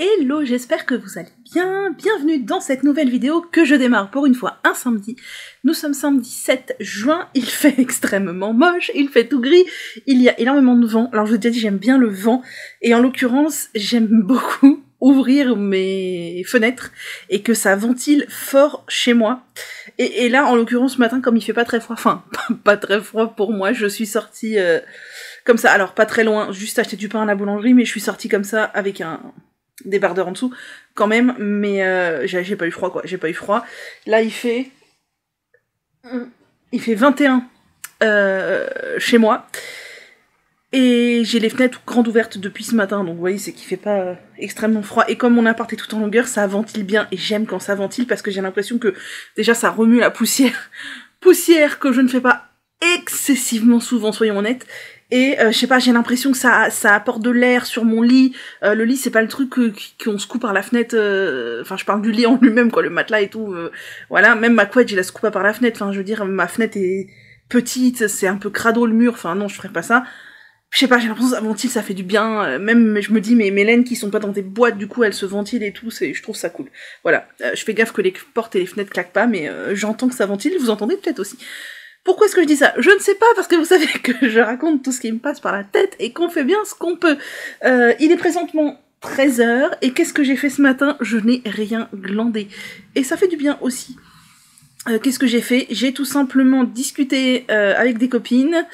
Hello, j'espère que vous allez bien. Bienvenue dans cette nouvelle vidéo que je démarre pour une fois un samedi. Nous sommes samedi 7 juin, il fait extrêmement moche, il fait tout gris, il y a énormément de vent. Alors je vous ai déjà dit, j'aime bien le vent, et en l'occurrence, j'aime beaucoup ouvrir mes fenêtres et que ça ventile fort chez moi. Et là, en l'occurrence, ce matin, comme il fait pas très froid, enfin, pas très froid pour moi, je suis sortie comme ça, alors pas très loin, juste acheter du pain à la boulangerie, mais je suis sortie comme ça avec un débardeur en dessous, quand même, mais j'ai pas eu froid, quoi, j'ai pas eu froid. Là, il fait 21 chez moi, et j'ai les fenêtres grandes ouvertes depuis ce matin, donc vous voyez, c'est qu'il fait pas extrêmement froid, et comme mon appart est tout en longueur, ça ventile bien, et j'aime quand ça ventile, parce que j'ai l'impression que, déjà, ça remue la poussière que je ne fais pas excessivement souvent, soyons honnêtes, et je sais pas, j'ai l'impression que ça apporte de l'air sur mon lit. Le lit, c'est pas le truc qu'on se coupe par la fenêtre. Enfin, je parle du lit en lui-même, quoi, le matelas et tout. Voilà, même ma couette, je la coupe pas par la fenêtre. Enfin, je veux dire, ma fenêtre est petite, c'est un peu crado le mur. Enfin, non, je ferais pas ça. Je sais pas, j'ai l'impression que ça ventile, ça fait du bien. Même, je me dis, mais mes laines qui sont pas dans des boîtes, du coup, elles se ventilent et tout. Je trouve ça cool. Voilà, je fais gaffe que les portes et les fenêtres claquent pas, mais j'entends que ça ventile. Vous entendez peut-être aussi. Pourquoi est-ce que je dis ça? Je ne sais pas, parce que vous savez que je raconte tout ce qui me passe par la tête et qu'on fait bien ce qu'on peut. Il est présentement 13h, et qu'est-ce que j'ai fait ce matin? Je n'ai rien glandé. Et ça fait du bien aussi. Qu'est-ce que j'ai fait? J'ai tout simplement discuté avec des copines,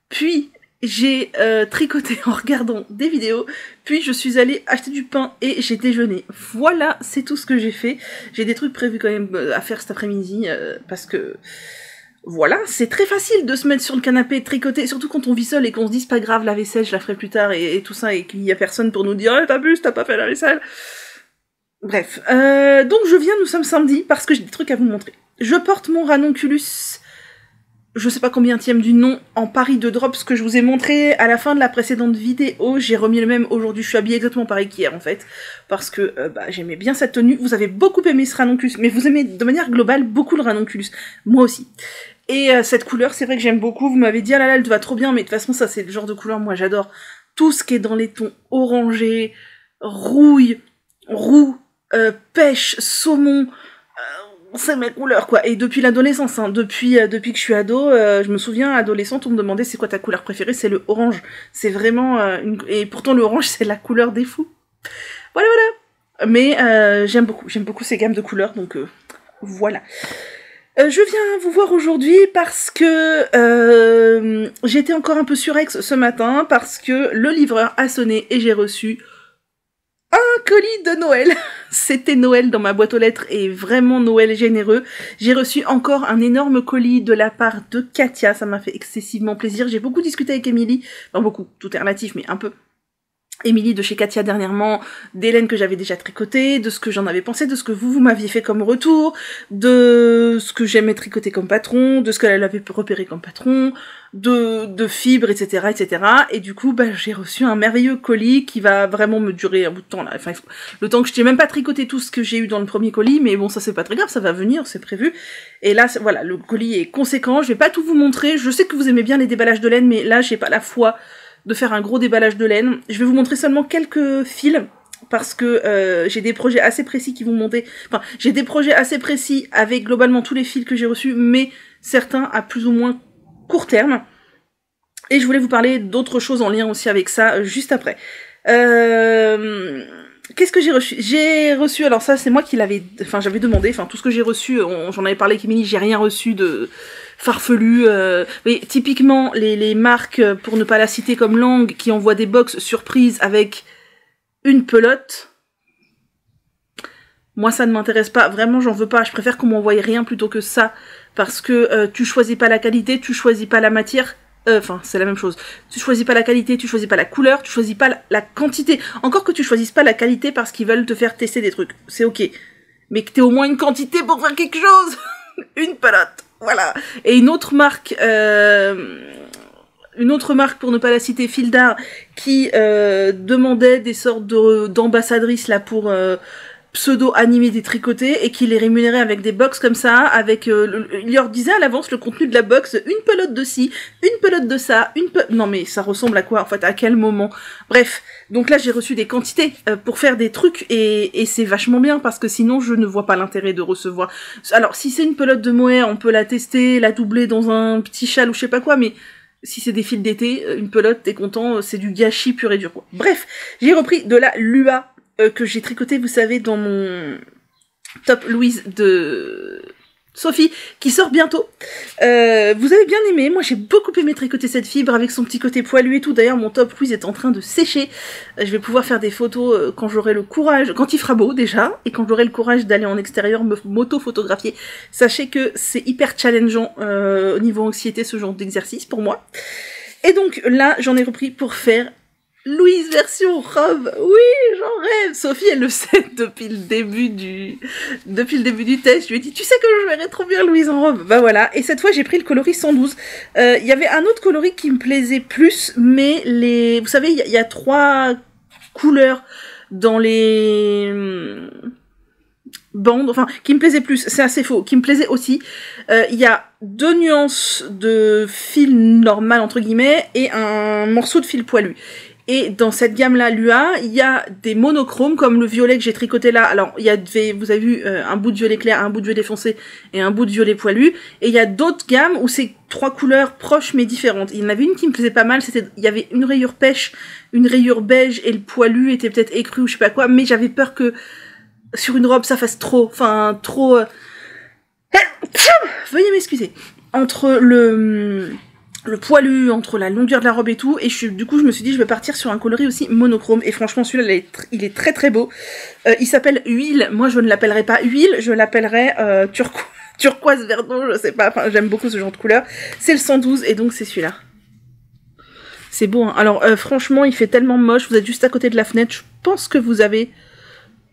puis j'ai tricoté en regardant des vidéos, puis je suis allée acheter du pain et j'ai déjeuné. Voilà, c'est tout ce que j'ai fait. J'ai des trucs prévus quand même à faire cet après-midi, parce que... Voilà, c'est très facile de se mettre sur le canapé et de tricoter, surtout quand on vit seul et qu'on se dit c'est pas grave, la vaisselle, je la ferai plus tard et tout ça, et qu'il y a personne pour nous dire « t'abuses, t'as pas fait la vaisselle !» Bref, donc nous sommes samedi, parce que j'ai des trucs à vous montrer. Je porte mon ranonculus, je sais pas combienième du nom, en pari de drops que je vous ai montré à la fin de la précédente vidéo. J'ai remis le même aujourd'hui, je suis habillée exactement pareil qu'hier en fait, parce que j'aimais bien cette tenue. Vous avez beaucoup aimé ce ranonculus, mais vous aimez de manière globale beaucoup le ranonculus, moi aussi. Et cette couleur, c'est vrai que j'aime beaucoup, vous m'avez dit « Ah là là, elle te va trop bien », mais de toute façon, ça c'est le genre de couleur, moi j'adore. Tout ce qui est dans les tons orangés, rouille, roux, pêche, saumon, c'est mes couleurs, quoi. Et depuis l'adolescence, hein, depuis que je suis ado, je me souviens, adolescente, on me demandait « C'est quoi ta couleur préférée ?» C'est le orange. C'est vraiment et pourtant le orange, c'est la couleur des fous. Voilà, voilà. Mais j'aime beaucoup ces gammes de couleurs, donc voilà. Je viens vous voir aujourd'hui parce que j'étais encore un peu surex ce matin, parce que le livreur a sonné et j'ai reçu un colis de Noël. C'était Noël dans ma boîte aux lettres, et vraiment Noël généreux. J'ai reçu encore un énorme colis de la part de Katia, ça m'a fait excessivement plaisir. J'ai beaucoup discuté avec Émilie, enfin beaucoup, tout est relatif, mais un peu. Émilie de chez Katia dernièrement, d'Hélène que j'avais déjà tricoté, de ce que j'en avais pensé, de ce que vous m'aviez fait comme retour, de ce que j'aimais tricoter comme patron, de ce qu'elle avait repéré comme patron, de fibres, etc., etc. Et du coup, j'ai reçu un merveilleux colis qui va vraiment me durer un bout de temps, là. Enfin, le temps que je n'ai même pas tricoté tout ce que j'ai eu dans le premier colis, mais bon, ça c'est pas très grave, ça va venir, c'est prévu. Et là, voilà, le colis est conséquent, je vais pas tout vous montrer, je sais que vous aimez bien les déballages de laine, mais là, j'ai pas la foi de faire un gros déballage de laine. Je vais vous montrer seulement quelques fils, parce que j'ai des projets assez précis qui vont monter. Enfin, j'ai des projets assez précis avec globalement tous les fils que j'ai reçus, mais certains à plus ou moins court terme. Et je voulais vous parler d'autres choses en lien aussi avec ça, juste après. Qu'est-ce que j'ai reçu? J'ai reçu, alors ça c'est moi qui l'avais, enfin j'avais demandé, enfin tout ce que j'ai reçu, j'en avais parlé avec Émilie, j'ai rien reçu de farfelu. Oui, typiquement les marques, pour ne pas la citer comme langue, qui envoient des box surprises avec une pelote. Moi ça ne m'intéresse pas, vraiment j'en veux pas, je préfère qu'on m'envoie rien plutôt que ça, parce que tu choisis pas la qualité, tu choisis pas la matière. Enfin, c'est la même chose. Tu choisis pas la qualité, tu choisis pas la couleur, tu choisis pas la quantité. Encore que tu choisisses pas la qualité parce qu'ils veulent te faire tester des trucs. C'est ok. Mais que t'aies au moins une quantité pour faire quelque chose. Une pelote. Voilà. Et une autre marque pour ne pas la citer, Fildar, qui demandait des sortes d'ambassadrices là pour pseudo-animés détricotés et qui les rémunérait avec des box comme ça, avec il leur disait à l'avance le contenu de la box, une pelote de ci, une pelote de ça, non mais ça ressemble à quoi en fait, à quel moment? Bref, donc là j'ai reçu des quantités pour faire des trucs et c'est vachement bien parce que sinon je ne vois pas l'intérêt de recevoir. Alors si c'est une pelote de mohair, on peut la tester, la doubler dans un petit châle ou je sais pas quoi, mais si c'est des fils d'été, une pelote, t'es content, c'est du gâchis pur et dur quoi. Bref, j'ai repris de la Lua que j'ai tricoté, vous savez, dans mon top Louise de Sophie, qui sort bientôt. Vous avez bien aimé, moi j'ai beaucoup aimé tricoter cette fibre avec son petit côté poilu et tout. D'ailleurs mon top Louise est en train de sécher. Je vais pouvoir faire des photos quand j'aurai le courage, quand il fera beau déjà, et quand j'aurai le courage d'aller en extérieur me moto-photographier. Sachez que c'est hyper challengeant au niveau anxiété ce genre d'exercice pour moi. Et donc là j'en ai repris pour faire Louise version robe, oui, j'en rêve. Sophie, elle le sait depuis le début du test. Je lui ai dit, tu sais que je verrais trop bien Louise en robe. Bah voilà. Et cette fois, j'ai pris le coloris 112. Il y avait un autre coloris qui me plaisait plus, mais vous savez, il y a 3 couleurs dans les bandes, enfin, qui me plaisait plus, c'est assez faux, qui me plaisait aussi. Il y a 2 nuances de fil normal, entre guillemets, et un morceau de fil poilu. Et dans cette gamme-là, Lua, il y a des monochromes, comme le violet que j'ai tricoté là. Alors, vous avez vu un bout de violet clair, un bout de violet foncé et un bout de violet poilu. Et il y a d'autres gammes où c'est 3 couleurs proches mais différentes. Il y en avait une qui me plaisait pas mal, il y avait une rayure pêche, une rayure beige et le poilu était peut-être écru ou je sais pas quoi. Mais j'avais peur que sur une robe ça fasse trop, veuillez m'excuser. Entre le poilu, entre la longueur de la robe et tout, et du coup je me suis dit je vais partir sur un coloris aussi monochrome, et franchement celui-là il est très très beau. Il s'appelle Huile, moi je ne l'appellerai pas Huile, je l'appellerai turquoise verdon, je sais pas, enfin j'aime beaucoup ce genre de couleur. C'est le 112 et donc c'est celui-là. C'est beau hein. Alors franchement il fait tellement moche, vous êtes juste à côté de la fenêtre, je pense que vous avez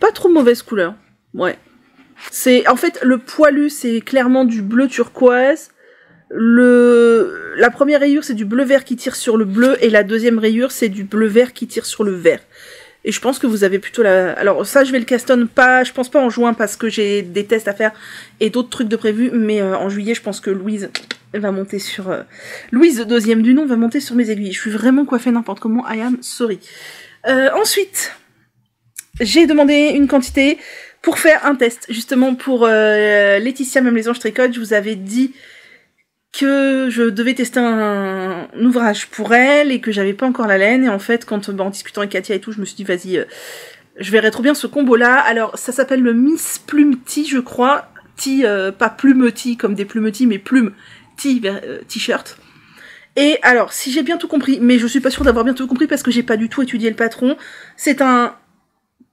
pas trop mauvaise couleur. Ouais. En fait le poilu c'est clairement du bleu turquoise. La première rayure c'est du bleu vert qui tire sur le bleu et la deuxième rayure c'est du bleu vert qui tire sur le vert. Et je pense que vous avez plutôt alors ça je vais le castonne pas, je pense pas en juin parce que j'ai des tests à faire et d'autres trucs de prévu, mais en juillet je pense que Louise va monter sur... Louise, deuxième du nom, va monter sur mes aiguilles. Je suis vraiment coiffée n'importe comment, I am sorry. Ensuite, j'ai demandé une quantité pour faire un test, justement pour Laetitia, même les anges tricotent. Je vous avais dit que je devais tester un ouvrage pour elle et que j'avais pas encore la laine, et en fait quand en discutant avec Katia et tout je me suis dit vas-y je verrais trop bien ce combo là. Alors ça s'appelle le Miss Plume Tee je crois, Tee pas plume tee comme des plumes tee mais plume tee t-shirt. Et alors si j'ai bien tout compris, mais je suis pas sûre d'avoir bien tout compris parce que j'ai pas du tout étudié le patron, c'est un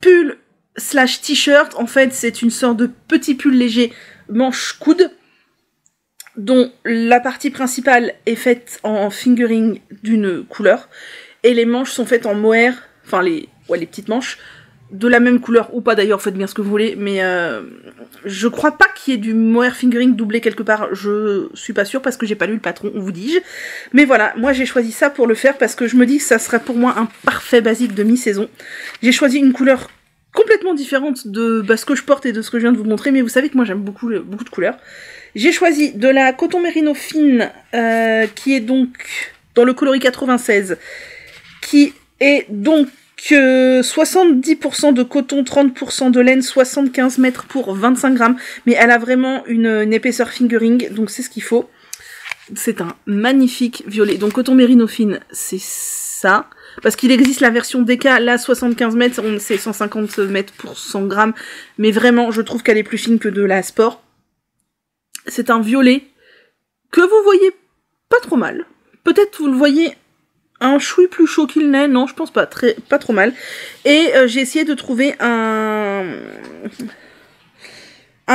pull slash t-shirt, en fait c'est une sorte de petit pull léger manche coude dont la partie principale est faite en fingering d'une couleur, et les manches sont faites en mohair, enfin les petites manches, de la même couleur, ou pas d'ailleurs, faites bien ce que vous voulez, mais je crois pas qu'il y ait du mohair fingering doublé quelque part, je suis pas sûre parce que j'ai pas lu le patron, vous dis-je, mais voilà, moi j'ai choisi ça pour le faire parce que je me dis que ça serait pour moi un parfait basique de mi-saison. J'ai choisi une couleur complètement différente de ce que je porte et de ce que je viens de vous montrer, mais vous savez que moi j'aime beaucoup de couleurs. J'ai choisi de la coton mérino fine, qui est donc dans le coloris 96, qui est donc 70% de coton, 30% de laine, 75 mètres pour 25 grammes, mais elle a vraiment une épaisseur fingering, donc c'est ce qu'il faut. C'est un magnifique violet, donc coton mérino fine, c'est ça, parce qu'il existe la version DK, là 75 mètres, c'est 150 mètres pour 100 grammes, mais vraiment je trouve qu'elle est plus fine que de la sport. C'est un violet que vous voyez pas trop mal. Peut-être vous le voyez un chouï plus chaud qu'il n'est. Non, je pense pas trop mal. Et j'ai essayé de trouver un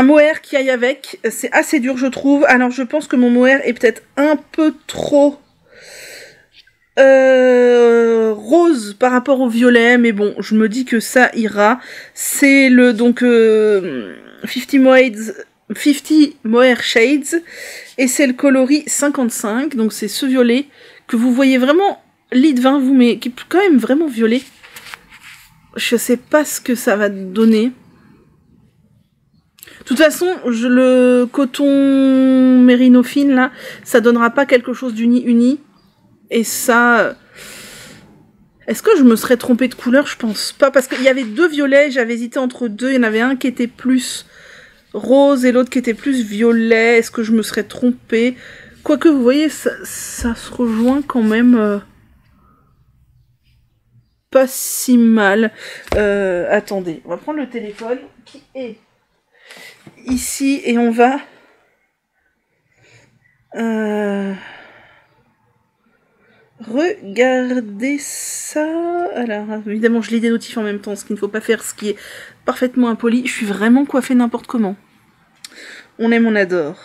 mohair qui aille avec. C'est assez dur, je trouve. Alors, je pense que mon mohair est peut-être un peu trop rose par rapport au violet. Mais bon, je me dis que ça ira. C'est le 50 Mohair Shades, et c'est le coloris 55, donc c'est ce violet que vous voyez vraiment lit de vin, mais qui est quand même vraiment violet. Je sais pas ce que ça va donner. toute façon, le coton mérino fine, là, ça donnera pas quelque chose d'uni. Et ça... Est-ce que je me serais trompée de couleur? Je pense pas, parce qu'il y avait 2 violets, j'avais hésité entre 2, il y en avait un qui était plus rose et l'autre qui était plus violet. Est-ce que je me serais trompée? Quoique, vous voyez, ça se rejoint quand même pas si mal. Attendez, on va prendre le téléphone qui est ici et on va... regardez ça. Alors, évidemment, je lis des notifs en même temps, ce qu'il ne faut pas faire, ce qui est parfaitement impoli. Je suis vraiment coiffée n'importe comment. On aime, on adore.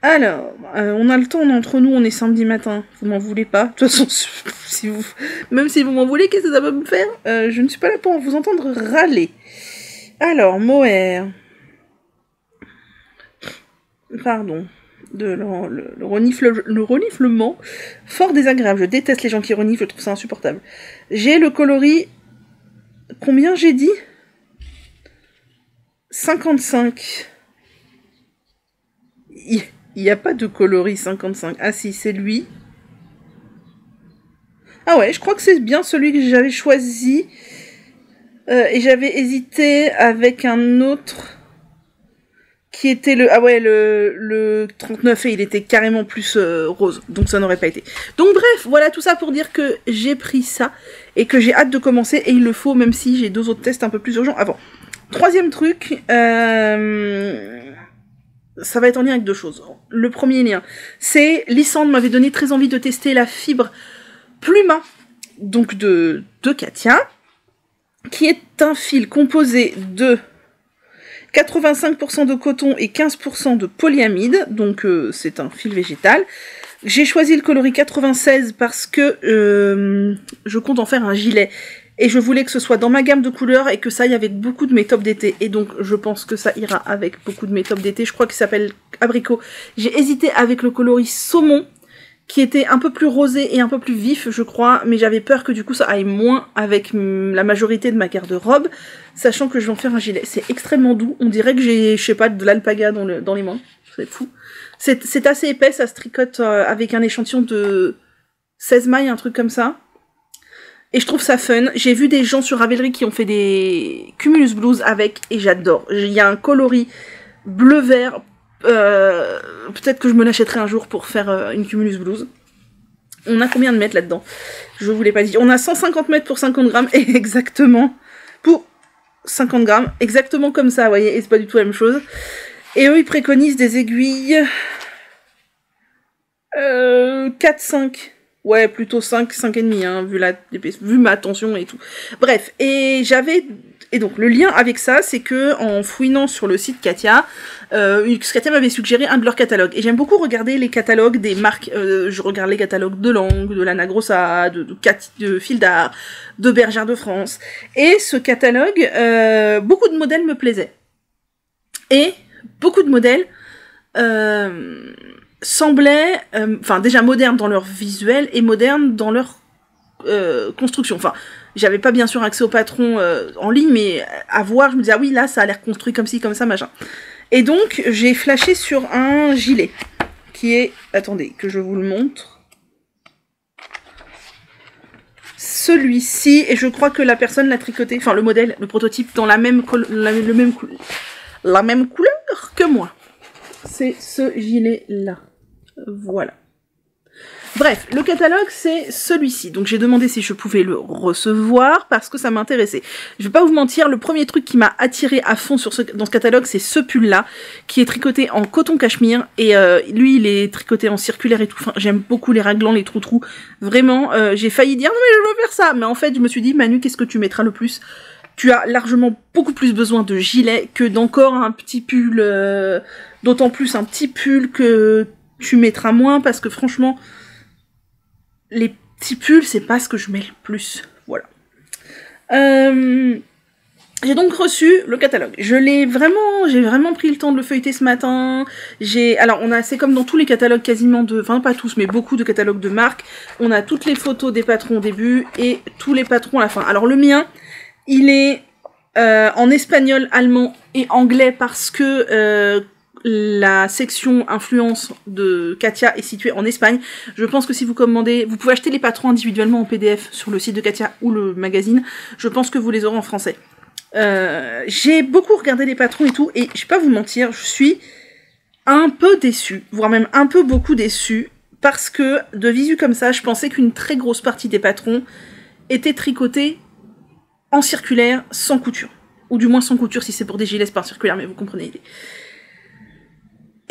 Alors, on a le temps, entre nous, on est samedi matin. Vous m'en voulez pas. De toute façon, même si vous m'en voulez, qu'est-ce que ça va me faire? Je ne suis pas là pour vous entendre râler. Alors, Mohair. Pardon. Le reniflement fort désagréable. Je déteste les gens qui reniflent, je trouve ça insupportable. J'ai le coloris... Combien j'ai dit? 55. Il n'y a pas de coloris 55. Ah si, c'est lui. Ah ouais, je crois que c'est bien celui que j'avais choisi. Et j'avais hésité avec un autre... qui était le 39 et il était carrément plus rose, donc ça n'aurait pas été. Donc bref, voilà tout ça pour dire que j'ai pris ça et que j'ai hâte de commencer et il le faut, même si j'ai 2 autres tests un peu plus urgents avant. Troisième truc, ça va être en lien avec 2 choses. Le premier lien, c'est Lysandre m'avait donné très envie de tester la fibre Pluma, donc de Katia, qui est un fil composé de 85% de coton et 15% de polyamide, donc c'est un fil végétal. J'ai choisi le coloris 96 parce que je compte en faire un gilet. Et je voulais que ce soit dans ma gamme de couleurs et que ça aille avec beaucoup de mes tops d'été. Et donc je pense que ça ira avec beaucoup de mes tops d'été. Je crois qu'il s'appelle Abricot. J'ai hésité avec le coloris Saumon, qui était un peu plus rosé et un peu plus vif, je crois, mais j'avais peur que du coup ça aille moins avec la majorité de ma garde-robe, sachant que je vais en faire un gilet. C'est extrêmement doux, on dirait que j'ai, je sais pas, de l'alpaga dans les mains, c'est fou. C'est assez épais, ça se tricote avec un échantillon de 16 mailles, un truc comme ça. Et je trouve ça fun. J'ai vu des gens sur Ravelry qui ont fait des Cumulus Blues avec, et j'adore. Il y a un coloris bleu-vert. Peut-être que je me l'achèterai un jour pour faire une Cumulus Blues. On a combien de mètres là-dedans? Je vous l'ai pas dit. On a 150 mètres pour 50 grammes, et exactement pour 50 grammes, exactement comme ça, vous voyez, et c'est pas du tout la même chose. Et eux, ils préconisent des aiguilles 4-5. Ouais, plutôt 5, 5,5, hein, vu ma tension et tout. Bref, et donc le lien avec ça, c'est que en fouinant sur le site Katia, Katia m'avait suggéré un de leurs catalogues. Et j'aime beaucoup regarder les catalogues des marques. Je regarde les catalogues de Langue, de Lana Grossa, de Fil d'Art, de Bergère de France. Et ce catalogue, beaucoup de modèles me plaisaient. Et beaucoup de modèles semblaient, déjà modernes dans leur visuel et modernes dans leur construction. Enfin, j'avais pas bien sûr accès au patron en ligne, mais à voir, je me disais, ah oui, là, ça a l'air construit comme ci, comme ça, machin. Et donc, j'ai flashé sur un gilet, qui est, attendez, que je vous le montre. Celui-ci, et je crois que la personne l'a tricoté, enfin le modèle, le prototype, dans la même couleur que moi. C'est ce gilet-là. Voilà. Bref, le catalogue, c'est celui-ci. Donc j'ai demandé si je pouvais le recevoir parce que ça m'intéressait. Je vais pas vous mentir, le premier truc qui m'a attiré à fond dans ce catalogue, c'est ce pull-là, qui est tricoté en coton cachemire. Et lui, il est tricoté en circulaire et tout. Enfin, j'aime beaucoup les raglans, les trous-trous. Vraiment, j'ai failli dire, non mais je veux faire ça. Mais en fait, je me suis dit, Manu, qu'est-ce que tu mettras le plus? Tu as largement beaucoup plus besoin de gilet que d'encore un petit pull, d'autant plus un petit pull que tu mettras moins, parce que franchement, les petits pulls, c'est pas ce que je mets le plus. Voilà. J'ai donc reçu le catalogue. J'ai vraiment pris le temps de le feuilleter ce matin. Alors c'est comme dans tous les catalogues quasiment enfin pas tous, mais beaucoup de catalogues de marques. On a toutes les photos des patrons au début et tous les patrons à la fin. Alors le mien, il est en espagnol, allemand et anglais parce que la section influence de Katia est située en Espagne. Je pense que si vous commandez, vous pouvez acheter les patrons individuellement en PDF sur le site de Katia ou le magazine. Je pense que vous les aurez en français. J'ai beaucoup regardé les patrons et tout, et je vais pas vous mentir, je suis un peu déçue, voire même un peu beaucoup déçue, parce que de visu comme ça, je pensais qu'une très grosse partie des patrons étaient tricotés en circulaire sans couture. Ou du moins sans couture si c'est pour des gilets, c'est pas en circulaire, mais vous comprenez l'idée.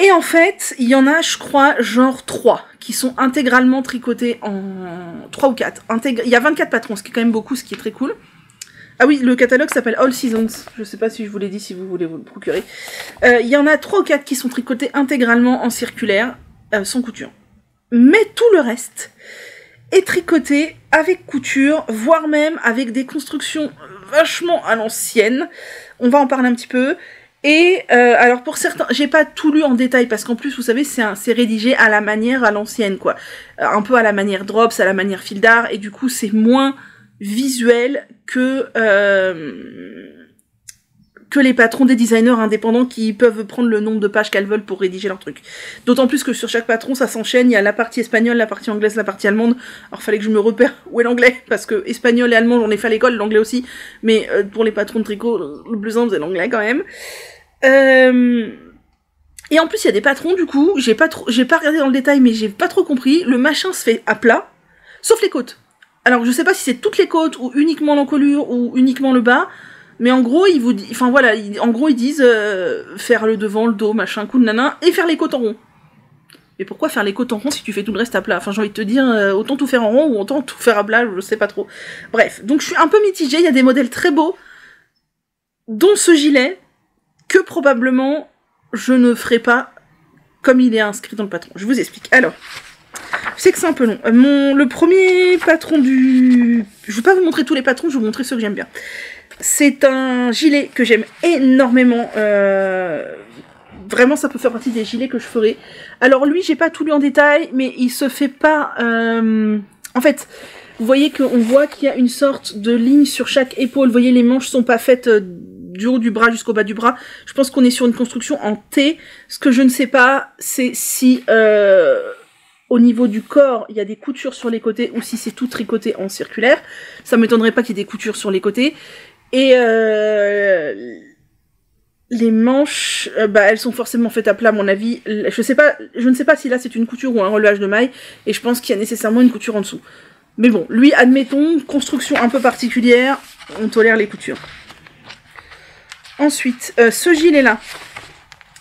Et en fait, il y en a, je crois, genre 3 qui sont intégralement tricotés en 3 ou 4. Il y a 24 patrons, ce qui est quand même beaucoup, ce qui est très cool. Ah oui, le catalogue s'appelle All Seasons. Je sais pas si je vous l'ai dit, si vous voulez vous le procurer. Il y en a 3 ou 4 qui sont tricotés intégralement en circulaire, sans couture. Mais tout le reste est tricoté avec couture, voire même avec des constructions vachement à l'ancienne. On va en parler un petit peu. Et alors pour certains, j'ai pas tout lu en détail parce qu'en plus vous savez c'est rédigé à la manière à l'ancienne quoi, un peu à la manière Drops, à la manière fil d'art, et du coup c'est moins visuel que les patrons des designers indépendants qui peuvent prendre le nombre de pages qu'elles veulent pour rédiger leur truc. D'autant plus que sur chaque patron ça s'enchaîne, il y a la partie espagnole, la partie anglaise, la partie allemande. Alors fallait que je me repère où est l'anglais, parce que espagnol et allemand j'en ai fait à l'école, l'anglais aussi, mais pour les patrons de tricot, le plus simple c'est l'anglais quand même. Et en plus il y a des patrons du coup, j'ai pas regardé dans le détail mais j'ai pas trop compris, le machin se fait à plat, sauf les côtes. Alors je sais pas si c'est toutes les côtes ou uniquement l'encolure ou uniquement le bas, mais en gros ils vous disent, enfin voilà, en gros ils disent faire le devant, le dos, machin, coup de nana, et faire les côtes en rond. Mais pourquoi faire les côtes en rond si tu fais tout le reste à plat? Enfin j'ai envie de te dire, autant tout faire en rond ou autant tout faire à plat, je sais pas trop. Bref, donc je suis un peu mitigée, il y a des modèles très beaux, dont ce gilet, que probablement je ne ferai pas comme il est inscrit dans le patron. Je vous explique. Alors, je sais que c'est un peu long. Le premier patron du... Je vais pas vous montrer tous les patrons, je vais vous montrer ceux que j'aime bien. C'est un gilet que j'aime énormément. Vraiment, ça peut faire partie des gilets que je ferai. Alors lui, j'ai pas tout lu en détail, mais il se fait pas... En fait, vous voyez qu'on voit qu'il y a une sorte de ligne sur chaque épaule. Vous voyez, les manches sont pas faites... du haut du bras jusqu'au bas du bras. Je pense qu'on est sur une construction en T. Ce que je ne sais pas, c'est si au niveau du corps, il y a des coutures sur les côtés ou si c'est tout tricoté en circulaire. Ça m'étonnerait pas qu'il y ait des coutures sur les côtés. Et les manches, elles sont forcément faites à plat à mon avis. Je ne sais pas si là c'est une couture ou un relevage de maille. Et je pense qu'il y a nécessairement une couture en dessous. Mais bon, lui, admettons, construction un peu particulière, on tolère les coutures. Ensuite, ce gilet-là,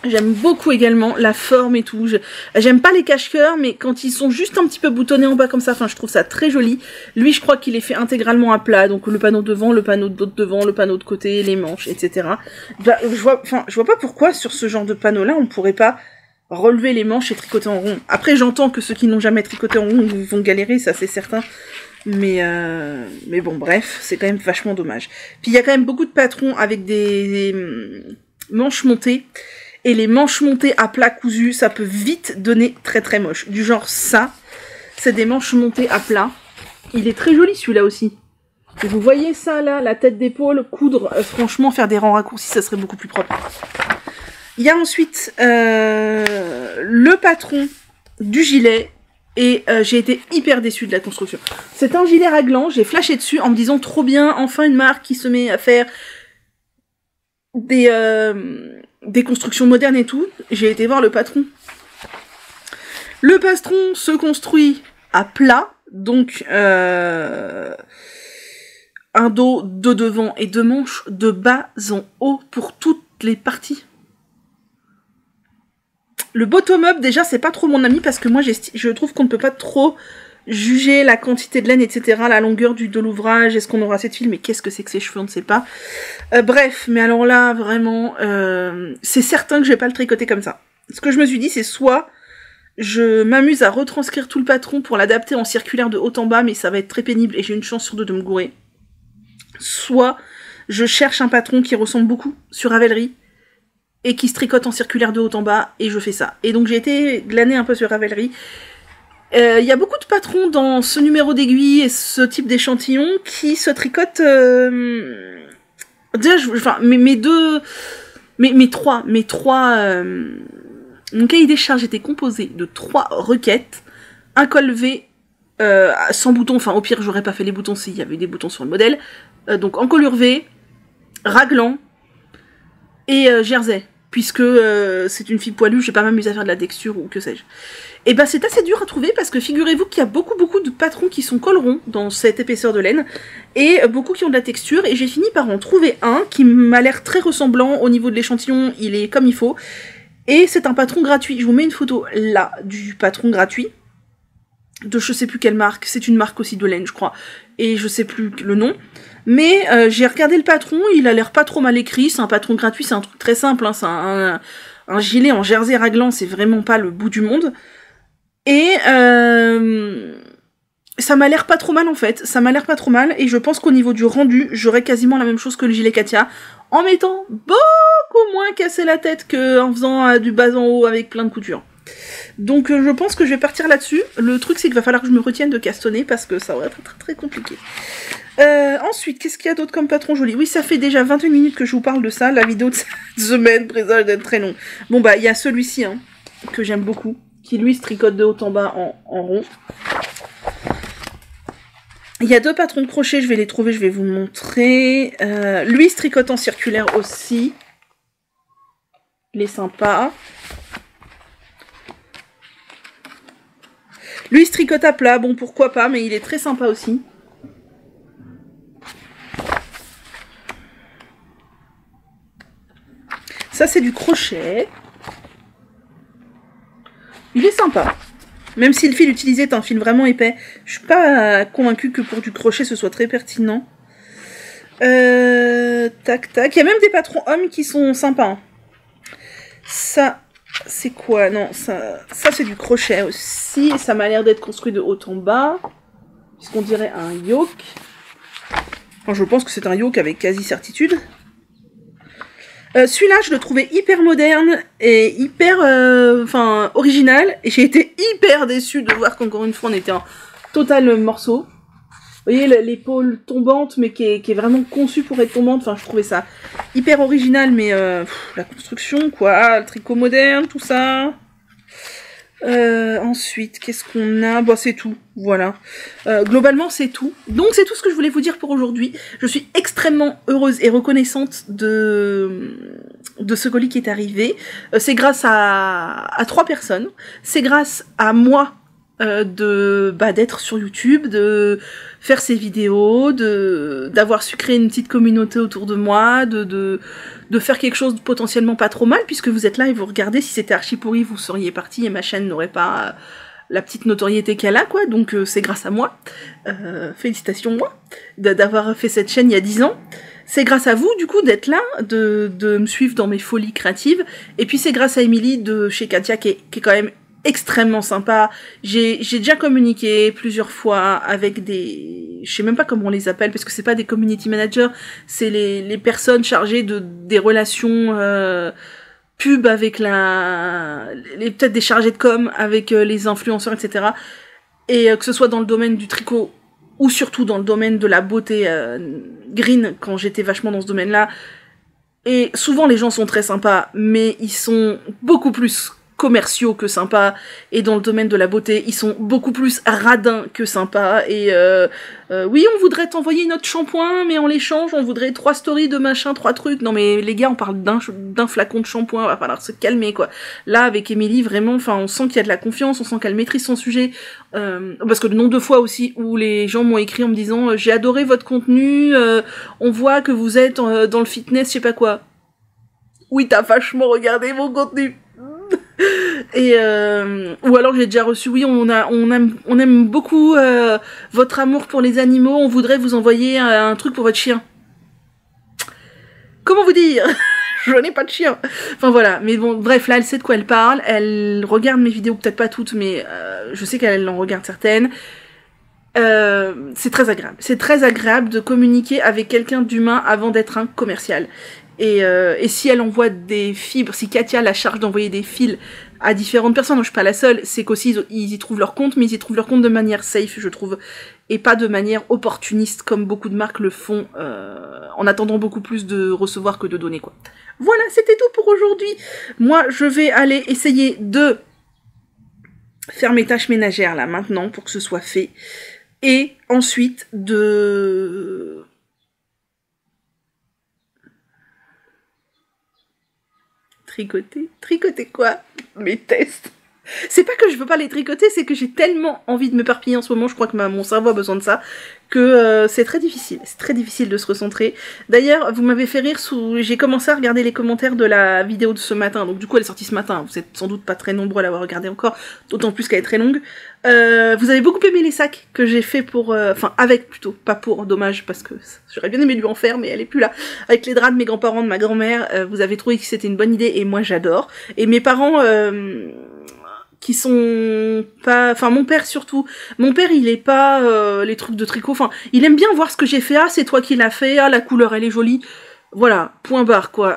j'aime beaucoup également la forme et tout. J'aime pas les cache-cœurs, mais quand ils sont juste un petit peu boutonnés en bas comme ça, enfin, je trouve ça très joli. Lui, je crois qu'il est fait intégralement à plat, donc le panneau devant, le panneau de devant, le panneau de côté, les manches, etc. Je vois pas pourquoi sur ce genre de panneau-là, on pourrait pas relever les manches et tricoter en rond. Après, j'entends que ceux qui n'ont jamais tricoté en rond vont galérer, ça c'est certain. Mais bon, bref, c'est quand même vachement dommage. Puis il y a quand même beaucoup de patrons avec des manches montées. Et les manches montées à plat cousu, ça peut vite donner très très moche. Du genre ça, c'est des manches montées à plat. Il est très joli celui-là aussi. Et vous voyez ça là, la tête d'épaule, coudre, franchement faire des rangs raccourcis, ça serait beaucoup plus propre. Il y a ensuite le patron du gilet. Et j'ai été hyper déçue de la construction. C'est un gilet raglan, j'ai flashé dessus en me disant trop bien, enfin une marque qui se met à faire des constructions modernes et tout. J'ai été voir le patron. Le patron se construit à plat, donc un dos de devant et deux manches de bas en haut pour toutes les parties. Le bottom-up, déjà, c'est pas trop mon ami parce que moi, je trouve qu'on ne peut pas trop juger la quantité de laine, etc., la longueur de l'ouvrage, est-ce qu'on aura assez de fil, mais qu'est-ce que c'est que ces cheveux, on ne sait pas. Bref, mais alors là, vraiment, c'est certain que je vais pas le tricoter comme ça. Ce que je me suis dit, c'est soit je m'amuse à retranscrire tout le patron pour l'adapter en circulaire de haut en bas, mais ça va être très pénible et j'ai une chance sur deux de me gourer. Soit je cherche un patron qui ressemble beaucoup sur Ravelry, et qui se tricote en circulaire de haut en bas, et je fais ça. Et donc j'ai été glaner un peu sur Ravelry. Il y a beaucoup de patrons dans ce numéro d'aiguille et ce type d'échantillon qui se tricotent Déjà, enfin, mes trois, mon cahier des charges était composé de 3 requêtes, un col V sans bouton, enfin au pire j'aurais pas fait les boutons s'il y avait des boutons sur le modèle, donc encolure V, raglan et jersey, puisque c'est une fille poilue, j'ai pas m'amusé à faire de la texture ou que sais-je. Et ben c'est assez dur à trouver parce que figurez-vous qu'il y a beaucoup de patrons qui sont collerons dans cette épaisseur de laine et beaucoup qui ont de la texture, et j'ai fini par en trouver un qui m'a l'air très ressemblant au niveau de l'échantillon, il est comme il faut, et c'est un patron gratuit. Je vous mets une photo là du patron gratuit de je sais plus quelle marque, c'est une marque aussi de laine je crois, et je sais plus le nom, mais j'ai regardé le patron, il a l'air pas trop mal écrit, c'est un patron gratuit, c'est un truc très simple, hein, c'est un gilet en jersey raglan, c'est vraiment pas le bout du monde. Et ça m'a l'air pas trop mal en fait, ça m'a l'air pas trop mal, et je pense qu'au niveau du rendu, j'aurais quasiment la même chose que le gilet Katia, en mettant beaucoup moins cassé la tête qu'en faisant du bas en haut avec plein de coutures. Donc je pense que je vais partir là-dessus. Le truc c'est qu'il va falloir que je me retienne de castonner parce que ça va être très compliqué. Ensuite, qu'est-ce qu'il y a d'autre comme patron joli? Oui, ça fait déjà 21 minutes que je vous parle de ça, la vidéo de cette semaine présage d'être très long. Bon bah, il y a celui-ci, hein, que j'aime beaucoup, qui lui se tricote de haut en bas en rond. Il y a 2 patrons de crochet, je vais les trouver, je vais vous le montrer. Lui se tricote en circulaire aussi. Il est sympa. Lui se tricote à plat, bon pourquoi pas, mais il est très sympa aussi. Ça c'est du crochet. Il est sympa. Même si le fil utilisé est un fil vraiment épais, je suis pas convaincue que pour du crochet ce soit très pertinent. Tac tac. Il y a même des patrons hommes qui sont sympas. Hein. Ça, c'est quoi? Non, ça c'est du crochet aussi. Ça m'a l'air d'être construit de haut en bas. Puisqu'on dirait un yoke. Enfin, je pense que c'est un yoke avec quasi certitude. Celui-là, je le trouvais hyper moderne et hyper original. Et j'ai été hyper déçue de voir qu'encore une fois, on était en total morceau. Vous voyez, l'épaule tombante, mais qui est vraiment conçue pour être tombante. Enfin, je trouvais ça hyper original, mais la construction, quoi. Le tricot moderne, tout ça. Ensuite, qu'est-ce qu'on a? Bon, c'est tout, voilà. Globalement, c'est tout. Donc, c'est tout ce que je voulais vous dire pour aujourd'hui. Je suis extrêmement heureuse et reconnaissante de ce colis qui est arrivé. C'est grâce à 3 personnes. C'est grâce à moi d'être sur YouTube, de faire ces vidéos, d'avoir su créer une petite communauté autour de moi, de faire quelque chose de potentiellement pas trop mal, puisque vous êtes là et vous regardez. Si c'était archi pourri, vous seriez parti et ma chaîne n'aurait pas la petite notoriété qu'elle a, quoi. Donc c'est grâce à moi. Félicitations moi d'avoir fait cette chaîne il y a 10 ans. C'est grâce à vous, du coup, d'être là, de me suivre dans mes folies créatives. Et puis c'est grâce à Émilie de chez Katia qui est quand même extrêmement sympa. J'ai déjà communiqué plusieurs fois avec des... Je sais même pas comment on les appelle, parce que c'est pas des community managers, c'est les personnes chargées des relations pub avec peut-être des chargés de com avec les influenceurs, etc. Et que ce soit dans le domaine du tricot ou surtout dans le domaine de la beauté green, quand j'étais vachement dans ce domaine-là. Et souvent les gens sont très sympas, mais ils sont beaucoup plus commerciaux que sympas, et dans le domaine de la beauté, ils sont beaucoup plus radins que sympas, et oui, on voudrait t'envoyer notre shampoing, mais en l'échange, on voudrait 3 stories de machin, 3 trucs. Non mais les gars, on parle d'un flacon de shampoing, va falloir se calmer, quoi. Là, avec Émilie, vraiment, enfin, on sent qu'il y a de la confiance, on sent qu'elle maîtrise son sujet, parce que le nombre de fois aussi où les gens m'ont écrit en me disant j'ai adoré votre contenu, on voit que vous êtes dans le fitness, je sais pas quoi. Oui, t'as vachement regardé mon contenu. Et ou alors j'ai déjà reçu, oui, on aime beaucoup votre amour pour les animaux, on voudrait vous envoyer un truc pour votre chien. Comment vous dire? Je n'ai pas de chien. Enfin voilà, mais bon, bref, là elle sait de quoi elle parle, elle regarde mes vidéos, peut-être pas toutes, mais je sais qu'elle en regarde certaines. C'est très agréable. C'est très agréable de communiquer avec quelqu'un d'humain avant d'être un commercial. Et si elle envoie des fibres, si Katia la charge d'envoyer des fils à différentes personnes, je suis pas la seule, c'est qu'aussi ils y trouvent leur compte, mais ils y trouvent leur compte de manière safe, je trouve, et pas de manière opportuniste, comme beaucoup de marques le font, en attendant beaucoup plus de recevoir que de donner, quoi. Voilà, c'était tout pour aujourd'hui. Moi, je vais aller essayer de faire mes tâches ménagères, là, maintenant, pour que ce soit fait, et ensuite de... Tricoter quoi? Mes tests. C'est pas que je veux pas les tricoter, c'est que j'ai tellement envie de me m'éparpiller en ce moment, je crois que mon cerveau a besoin de ça, que c'est très difficile de se recentrer. D'ailleurs, vous m'avez fait rire j'ai commencé à regarder les commentaires de la vidéo de ce matin, donc du coup elle est sortie ce matin, vous êtes sans doute pas très nombreux à l'avoir regardée encore, d'autant plus qu'elle est très longue. Vous avez beaucoup aimé les sacs que j'ai fait pour... Enfin, avec plutôt, pas pour, dommage, parce que j'aurais bien aimé lui en faire, mais elle est plus là. Avec les draps de mes grands-parents, de ma grand-mère, vous avez trouvé que c'était une bonne idée, et moi j'adore. Et mes parents... qui sont pas... Enfin, mon père surtout. Mon père, il est pas les trucs de tricot. Enfin, il aime bien voir ce que j'ai fait. Ah, c'est toi qui l'as fait. Ah, la couleur, elle est jolie. Voilà, point barre, quoi.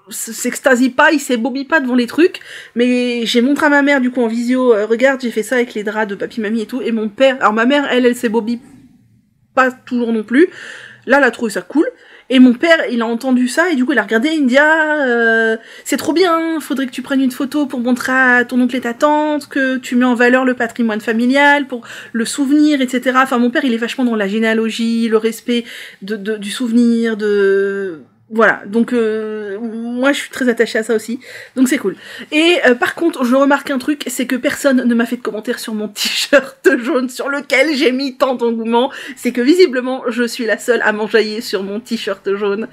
S'extasie pas, il s'ébobie pas devant les trucs. Mais j'ai montré à ma mère, du coup, en visio, regarde, j'ai fait ça avec les draps de papy, mamie et tout. Et mon père... Alors, ma mère, elle s'ébobie pas toujours non plus. Là, elle a trouvé ça cool. Et mon père, il a entendu ça, et du coup, il a regardé, il me dit, c'est trop bien, faudrait que tu prennes une photo pour montrer à ton oncle et ta tante, que tu mets en valeur le patrimoine familial, pour le souvenir, etc. Enfin, mon père, il est vachement dans la généalogie, le respect du souvenir, voilà, donc moi je suis très attachée à ça aussi, donc c'est cool. Et par contre, je remarque un truc, c'est que personne ne m'a fait de commentaire sur mon t-shirt jaune sur lequel j'ai mis tant d'engouement, c'est que visiblement je suis la seule à m'enjailler sur mon t-shirt jaune.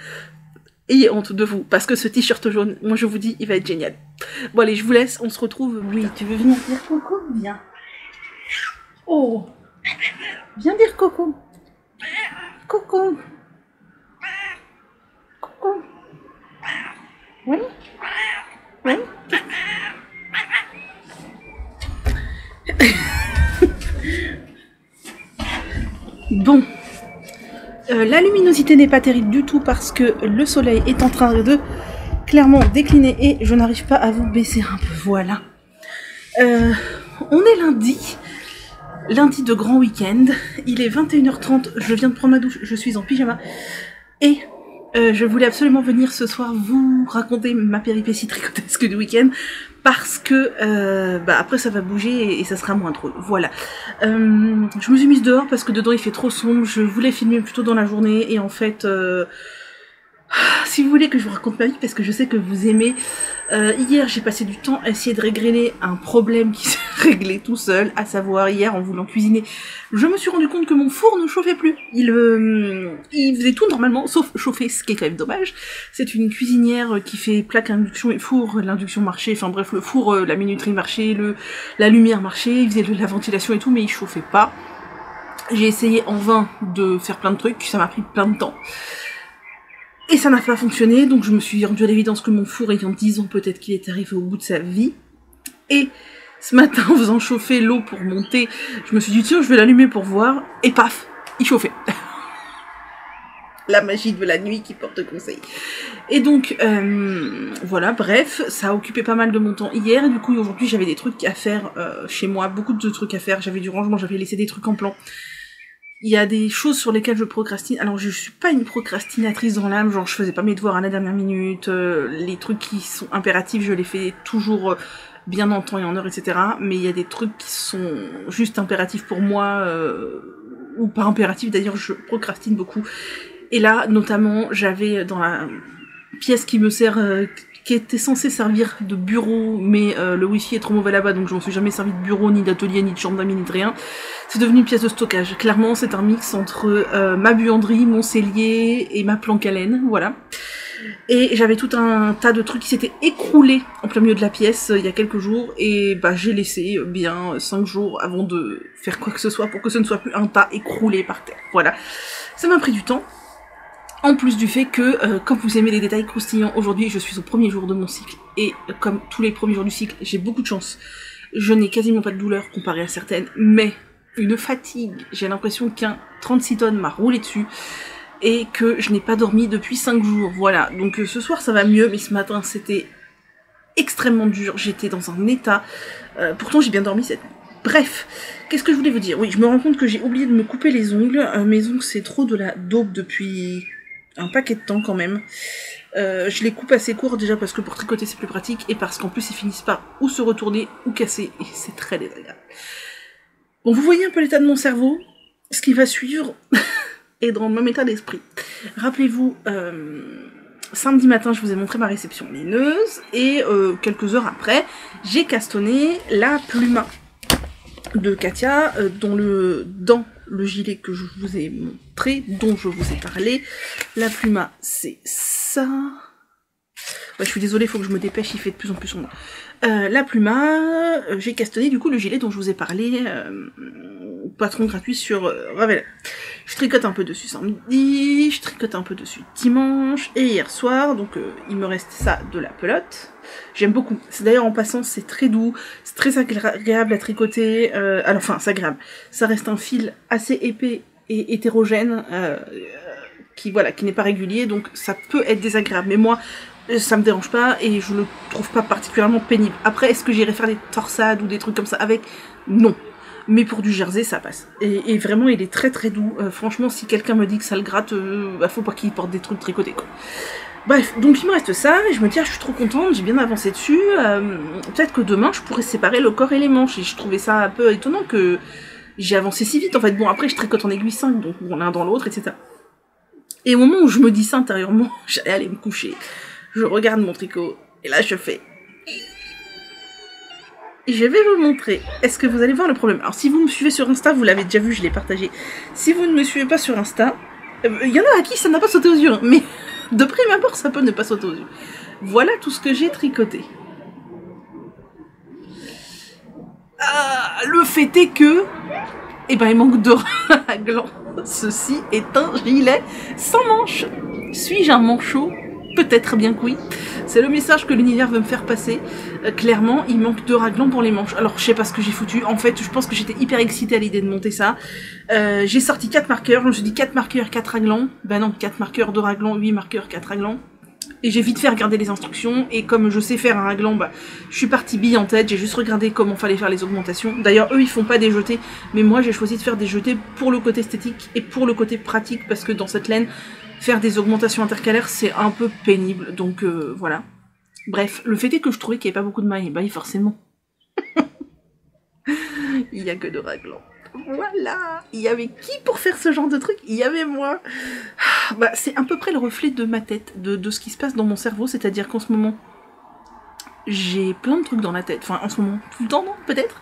Ayez honte de vous, parce que ce t-shirt jaune, moi je vous dis, il va être génial. Bon allez, je vous laisse, on se retrouve. Oui, tu veux venir dire coucou? Viens. Oh, viens dire coucou. Coucou. Oui. Oui. Bon. La luminosité n'est pas terrible du tout parce que le soleil est en train de clairement décliner et je n'arrive pas à vous baisser un peu. Voilà. On est lundi. Lundi de grand week-end. Il est 21h30. Je viens de prendre ma douche. Je suis en pyjama. Et... je voulais absolument venir ce soir vous raconter ma péripétie tricotesque du week-end parce que après ça va bouger et ça sera moins drôle. Voilà. Je me suis mise dehors parce que dedans il fait trop sombre. Je voulais filmer plutôt dans la journée et en fait... si vous voulez que je vous raconte ma vie, parce que je sais que vous aimez, hier j'ai passé du temps à essayer de régler un problème qui s'est réglé tout seul, à savoir hier en voulant cuisiner, je me suis rendu compte que mon four ne chauffait plus. Il faisait tout normalement, sauf chauffer, ce qui est quand même dommage. C'est une cuisinière qui fait plaque induction et four, l'induction marchait, enfin bref, le four, la minuterie marchait, la lumière marchait, il faisait de la ventilation et tout, mais il chauffait pas. J'ai essayé en vain de faire plein de trucs, ça m'a pris plein de temps. Et ça n'a pas fonctionné, donc je me suis rendue à l'évidence que mon four ayant 10 ans, peut-être qu'il est arrivé au bout de sa vie. Et ce matin, en faisant chauffer l'eau pour monter, je me suis dit tiens, je vais l'allumer pour voir, et paf, il chauffait. La magie de la nuit qui porte conseil. Et donc, voilà, bref, ça a occupé pas mal de mon temps hier, et du coup aujourd'hui j'avais des trucs à faire chez moi, beaucoup de trucs à faire, j'avais du rangement, j'avais laissé des trucs en plan. Il y a des choses sur lesquelles je procrastine. Alors, je suis pas une procrastinatrice dans l'âme, genre je faisais pas mes devoirs à la dernière minute, les trucs qui sont impératifs, je les fais toujours bien en temps et en heure, etc. Mais il y a des trucs qui sont juste impératifs pour moi, ou pas impératifs, d'ailleurs je procrastine beaucoup. Et là, notamment, j'avais dans la pièce qui me sert... qui était censée servir de bureau, mais le wifi est trop mauvais là-bas, donc je m'en suis jamais servi de bureau, ni d'atelier, ni de chambre d'amis, ni de rien. C'est devenu une pièce de stockage. Clairement, c'est un mix entre ma buanderie, mon cellier et ma planque à laine, voilà. Et j'avais tout un tas de trucs qui s'étaient écroulés en plein milieu de la pièce il y a quelques jours, et j'ai laissé bien 5 jours avant de faire quoi que ce soit pour que ce ne soit plus un tas écroulé par terre. Voilà. Ça m'a pris du temps. En plus du fait que, comme vous aimez les détails croustillants, aujourd'hui je suis au premier jour de mon cycle, et comme tous les premiers jours du cycle, j'ai beaucoup de chance. Je n'ai quasiment pas de douleur comparé à certaines, mais une fatigue, j'ai l'impression qu'un 36 tonnes m'a roulé dessus, et que je n'ai pas dormi depuis 5 jours, voilà. Donc ce soir ça va mieux, mais ce matin c'était extrêmement dur, j'étais dans un état, pourtant j'ai bien dormi cette nuit. Bref, qu'est-ce que je voulais vous dire? Oui, je me rends compte que j'ai oublié de me couper les ongles, mes ongles c'est trop de la daube depuis un paquet de temps quand même. Je les coupe assez court déjà parce que pour tricoter c'est plus pratique et parce qu'en plus ils finissent par ou se retourner ou casser et c'est très désagréable. Bon, vous voyez un peu l'état de mon cerveau, ce qui va suivre est dans le même état d'esprit. Rappelez-vous, samedi matin je vous ai montré ma réception lineuse et quelques heures après j'ai castonné la Pluma de Katia dans le gilet que je vous ai montré, dont je vous ai parlé. La Pluma, c'est ça. Ouais, je suis désolée, il faut que je me dépêche, il fait de plus en plus sombre. La Pluma, j'ai castonné du coup le gilet dont je vous ai parlé, patron gratuit sur Ravel. Je tricote un peu dessus samedi, je tricote un peu dessus dimanche et hier soir, donc il me reste ça de la pelote. J'aime beaucoup. C'est d'ailleurs en passant, c'est très doux, c'est très agréable à tricoter. Alors enfin, c'est agréable. Ça reste un fil assez épais et hétérogène, qui n'est pas régulier, donc ça peut être désagréable. Mais moi, ça me dérange pas et je le trouve pas particulièrement pénible. Après, est-ce que j'irai faire des torsades ou des trucs comme ça avec? Non. Mais pour du jersey, ça passe. Et vraiment, il est très très doux. Franchement, si quelqu'un me dit que ça le gratte, faut pas qu'il porte des trucs tricotés, quoi. Bref, donc il me reste ça, et je me dis, je suis trop contente, j'ai bien avancé dessus, peut-être que demain je pourrais séparer le corps et les manches, et je trouvais ça un peu étonnant que j'ai avancé si vite, en fait. Bon, après je tricote en aiguille 5, donc bon, l'un dans l'autre, etc. Et au moment où je me dis ça intérieurement, j'allais aller me coucher, je regarde mon tricot, et là je fais... Et je vais vous montrer, est-ce que vous allez voir le problème? Alors si vous me suivez sur Insta, vous l'avez déjà vu, je l'ai partagé. Si vous ne me suivez pas sur Insta, il y en a à qui ça n'a pas sauté aux yeux, hein, mais... De prime abord, ça peut ne pas sauter aux yeux. Voilà tout ce que j'ai tricoté. Le fait est que... il manque de raglan. Ceci est un gilet sans manche. Suis-je un manchot? Peut-être bien que oui. C'est le message que l'univers veut me faire passer. Clairement, il manque de raglan pour les manches. Alors, je sais pas ce que j'ai foutu. En fait, je pense que j'étais hyper excitée à l'idée de monter ça. J'ai sorti 4 marqueurs. Je me suis dit 4 marqueurs, 4 raglans. Ben non, 4 marqueurs, 2 raglans, 8 marqueurs, 4 raglans. Et j'ai vite fait regarder les instructions. Et comme je sais faire un raglan, je suis partie bille en tête. J'ai juste regardé comment fallait faire les augmentations. D'ailleurs, eux, ils font pas des jetés. Mais moi, j'ai choisi de faire des jetés pour le côté esthétique et pour le côté pratique. Parce que dans cette laine, faire des augmentations intercalaires, c'est un peu pénible. Donc, voilà. Bref, le fait est que je trouvais qu'il n'y avait pas beaucoup de mailles. Bah forcément. Il n'y a que de raglan. Voilà. Il y avait qui pour faire ce genre de truc? Il y avait moi. C'est à peu près le reflet de ma tête, de ce qui se passe dans mon cerveau. C'est-à-dire qu'en ce moment, j'ai plein de trucs dans la tête. Enfin, en ce moment, tout le temps, non, peut-être.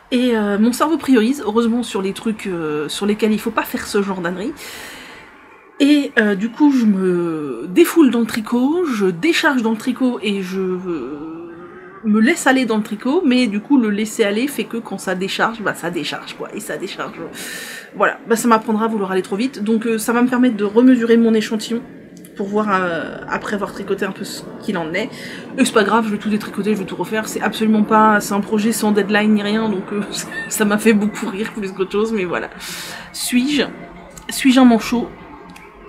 Et mon cerveau priorise, heureusement, sur les trucs sur lesquels il faut pas faire ce genre d'ânerie. Et du coup, je me défoule dans le tricot, je décharge dans le tricot et je me laisse aller dans le tricot, mais du coup, le laisser aller fait que quand ça décharge, ça décharge, quoi, et ça décharge. Voilà, ça m'apprendra à vouloir aller trop vite, donc ça va me permettre de remesurer mon échantillon pour voir, après avoir tricoté un peu ce qu'il en est. Et c'est pas grave, je vais tout détricoter, je vais tout refaire, c'est absolument pas, c'est un projet sans deadline ni rien, donc ça m'a fait beaucoup rire plus qu'autre chose, mais voilà. Suis-je un manchot?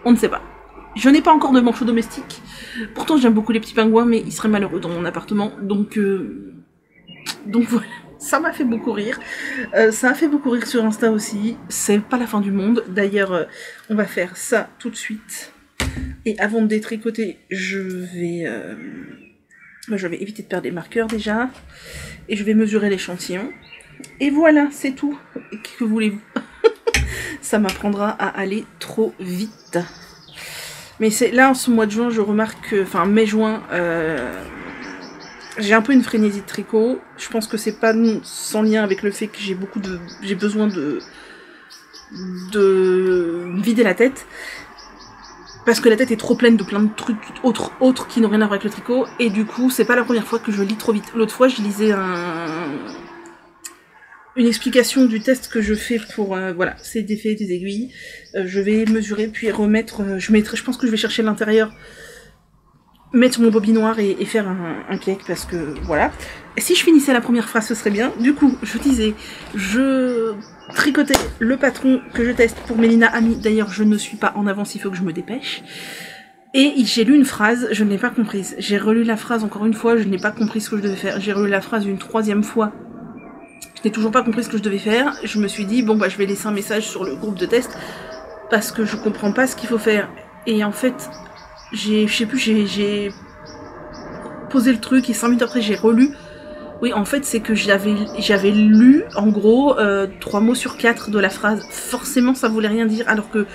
On ne sait pas. Je n'ai pas encore de manchot domestique. Pourtant, j'aime beaucoup les petits pingouins, mais ils seraient malheureux dans mon appartement. Donc voilà. Ça m'a fait beaucoup rire. Ça a fait beaucoup rire sur Insta aussi. C'est pas la fin du monde. D'ailleurs, on va faire ça tout de suite. Et avant de détricoter, je vais éviter de perdre les marqueurs déjà. Et je vais mesurer l'échantillon. Et voilà, c'est tout. Que voulez-vous? Ça m'apprendra à aller trop vite. Mais c'est là, en ce mois de juin, je remarque que, enfin mai-juin, j'ai un peu une frénésie de tricot. Je pense que c'est pas sans lien avec le fait que j'ai besoin de vider la tête. Parce que la tête est trop pleine de plein de trucs autres qui n'ont rien à voir avec le tricot. Et du coup, c'est pas la première fois que je lis trop vite. L'autre fois, je lisais une explication du test que je fais pour, voilà, c'est d'effet des aiguilles. Je vais mesurer, puis remettre, je pense que je vais chercher l'intérieur, mettre mon bobinoir et faire un cake, parce que, voilà. Et si je finissais la première phrase, ce serait bien. Du coup, je disais, je tricotais le patron que je teste pour Mélina Ami. D'ailleurs, je ne suis pas en avance, il faut que je me dépêche. Et j'ai lu une phrase, je ne l'ai pas comprise. J'ai relu la phrase encore une fois, je n'ai pas compris ce que je devais faire. J'ai relu la phrase une troisième fois. Je n'ai toujours pas compris ce que je devais faire. Je me suis dit, bon bah je vais laisser un message sur le groupe de test parce que je comprends pas ce qu'il faut faire. Et en fait, je sais plus, j'ai posé le truc et 5 minutes après j'ai relu. Oui, en fait, c'est que j'avais lu, en gros, 3 mots sur 4 de la phrase. Forcément, ça voulait rien dire, alors que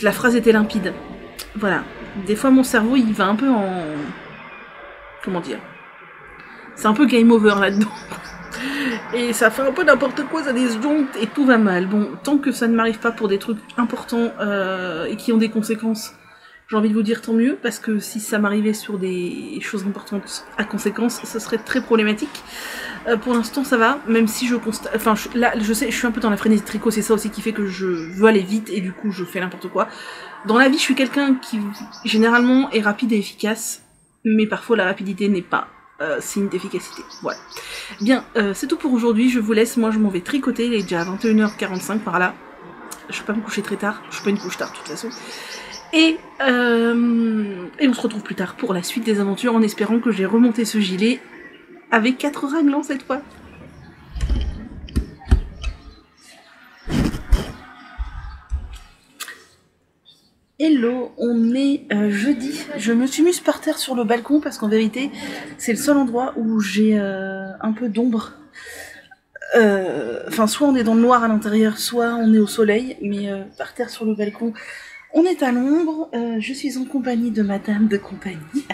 la phrase était limpide. Voilà. Des fois, mon cerveau, il va un peu en... Comment dire? C'est un peu game over là-dedans. Et ça fait un peu n'importe quoi, ça disjoncte et tout va mal. Bon, tant que ça ne m'arrive pas pour des trucs importants et qui ont des conséquences, j'ai envie de vous dire tant mieux, parce que si ça m'arrivait sur des choses importantes à conséquences, ce serait très problématique. Pour l'instant, ça va, même si je constate... Enfin, là, je sais, je suis un peu dans la frénésie de tricot, c'est ça aussi qui fait que je veux aller vite, et du coup, je fais n'importe quoi. Dans la vie, je suis quelqu'un qui, généralement, est rapide et efficace, mais parfois, la rapidité n'est pas signe d'efficacité. Voilà. Bien, c'est tout pour aujourd'hui, je vous laisse, moi, je m'en vais tricoter, il est déjà 21h45 par là. Je vais pas me coucher très tard, je suis pas une couche tard, de toute façon. Et on se retrouve plus tard pour la suite des aventures en espérant que j'ai remonté ce gilet avec 4 raglans cette fois. Hello, on est jeudi. Je me suis mise par terre sur le balcon parce qu'en vérité, c'est le seul endroit où j'ai un peu d'ombre. Enfin, soit on est dans le noir à l'intérieur, soit on est au soleil, mais par terre sur le balcon, on est à l'ombre. Je suis en compagnie de ma dame de compagnie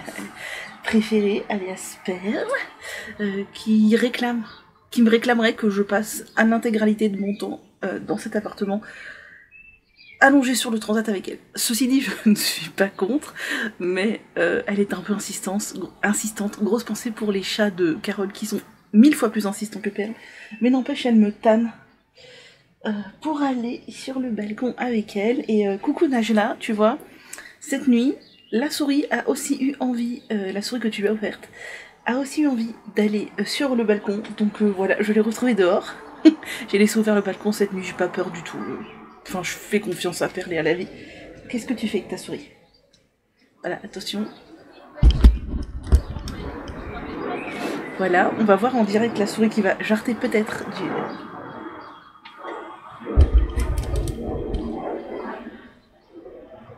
préférée, alias Perle, qui me réclamerait que je passe à l'intégralité de mon temps dans cet appartement allongée sur le transat avec elle. Ceci dit, je ne suis pas contre, mais elle est un peu insistante. Grosse pensée pour les chats de Carole qui sont 1000 fois plus insistants que Perle, mais n'empêche, elle me tanne pour aller sur le balcon avec elle. Et coucou Najla, tu vois, cette nuit, la souris a aussi eu envie, la souris que tu lui as offerte, a aussi eu envie d'aller sur le balcon. Donc voilà, je l'ai retrouvée dehors. J'ai laissé ouvert le balcon cette nuit, j'ai pas peur du tout. Enfin, je fais confiance à Perle et à la vie. Qu'est-ce que tu fais avec ta souris? Voilà, attention. Voilà, on va voir en direct la souris qui va jarter peut-être du...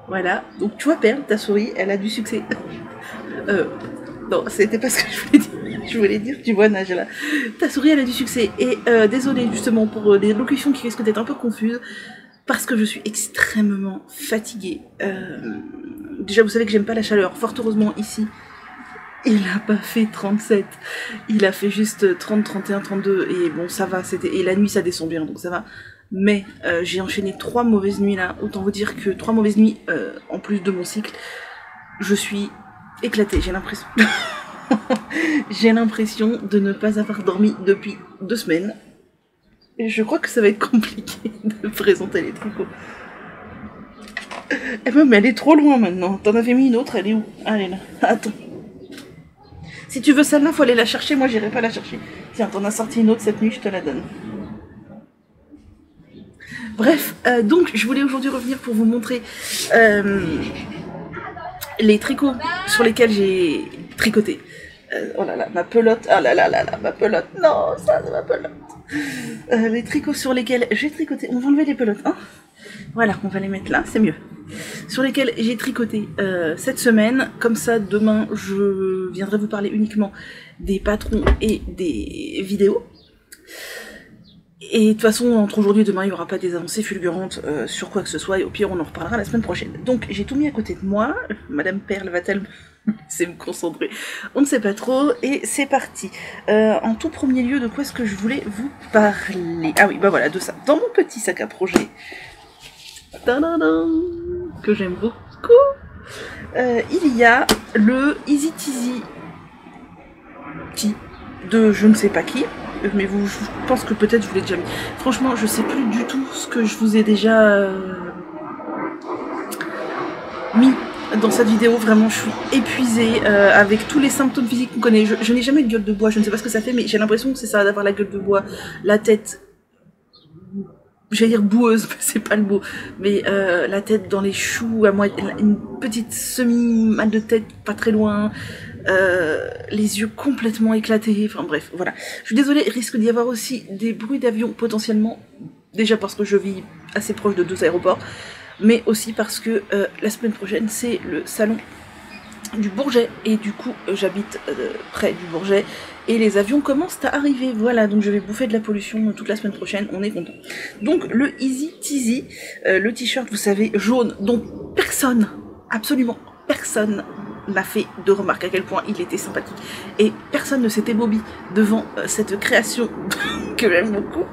Voilà, donc tu vois Perle, ta souris, elle a du succès. Non, c'était pas ce que je voulais dire. Je voulais dire, tu vois Najla, ta souris elle a du succès. Et désolée justement pour les locutions qui risquent d'être un peu confuses, parce que je suis extrêmement fatiguée. Déjà vous savez que j'aime pas la chaleur, fort heureusement ici, il a pas fait 37, il a fait juste 30, 31, 32, et bon ça va, et la nuit ça descend bien, donc ça va. Mais j'ai enchaîné 3 mauvaises nuits là, autant vous dire que 3 mauvaises nuits en plus de mon cycle, je suis éclatée, j'ai l'impression. J'ai l'impression de ne pas avoir dormi depuis 2 semaines. Et je crois que ça va être compliqué de présenter les tricots. Eh ben, mais elle est trop loin maintenant. T'en avais mis une autre, elle est où? Ah, elle est là. Attends. Si tu veux celle-là, faut aller la chercher. Moi, j'irai pas la chercher. Tiens, t'en as sorti une autre cette nuit, je te la donne. Bref, donc, je voulais aujourd'hui revenir pour vous montrer les tricots sur lesquels j'ai tricoté. Oh là là, ma pelote. Ah là là là là, ma pelote. Non, ça, c'est ma pelote. Les tricots sur lesquels j'ai tricoté. On va enlever les pelotes, hein. Voilà, on va les mettre là, c'est mieux. Sur lesquels j'ai tricoté cette semaine. Comme ça, demain, je viendrai vous parler uniquement des patrons et des vidéos. Et de toute façon, entre aujourd'hui et demain, il n'y aura pas des avancées fulgurantes sur quoi que ce soit. Et au pire, on en reparlera la semaine prochaine. Donc, j'ai tout mis à côté de moi. Madame Perle va-t-elle c'est me concentrer, on ne sait pas trop, et c'est parti. En tout premier lieu, de quoi est-ce que je voulais vous parler? Ah oui, bah voilà, de ça. Dans mon petit sac à projet, que j'aime beaucoup, il y a le Easy Teasy de je ne sais pas qui, mais je pense que peut-être je vous l'ai déjà mis. Franchement, je sais plus du tout ce que je vous ai déjà mis dans cette vidéo. Vraiment, je suis épuisée avec tous les symptômes physiques qu'on connaît. Je n'ai jamais de gueule de bois, je ne sais pas ce que ça fait, mais j'ai l'impression que c'est ça, d'avoir la gueule de bois, la tête j'allais dire boueuse, mais c'est pas le mot, mais la tête dans les choux, une petite semi-mal de tête pas très loin, les yeux complètement éclatés, enfin bref, voilà. Je suis désolée, il risque d'y avoir aussi des bruits d'avion potentiellement, déjà parce que je vis assez proche de 2 aéroports, mais aussi parce que la semaine prochaine c'est le salon du Bourget, et du coup j'habite près du Bourget, et les avions commencent à arriver, voilà, donc je vais bouffer de la pollution toute la semaine prochaine, on est content. Donc le Easy Teasy, le t-shirt, vous savez, jaune, dont personne, absolument personne m'a fait de remarque à quel point il était sympathique, et personne ne s'était bobi devant cette création que j'aime beaucoup.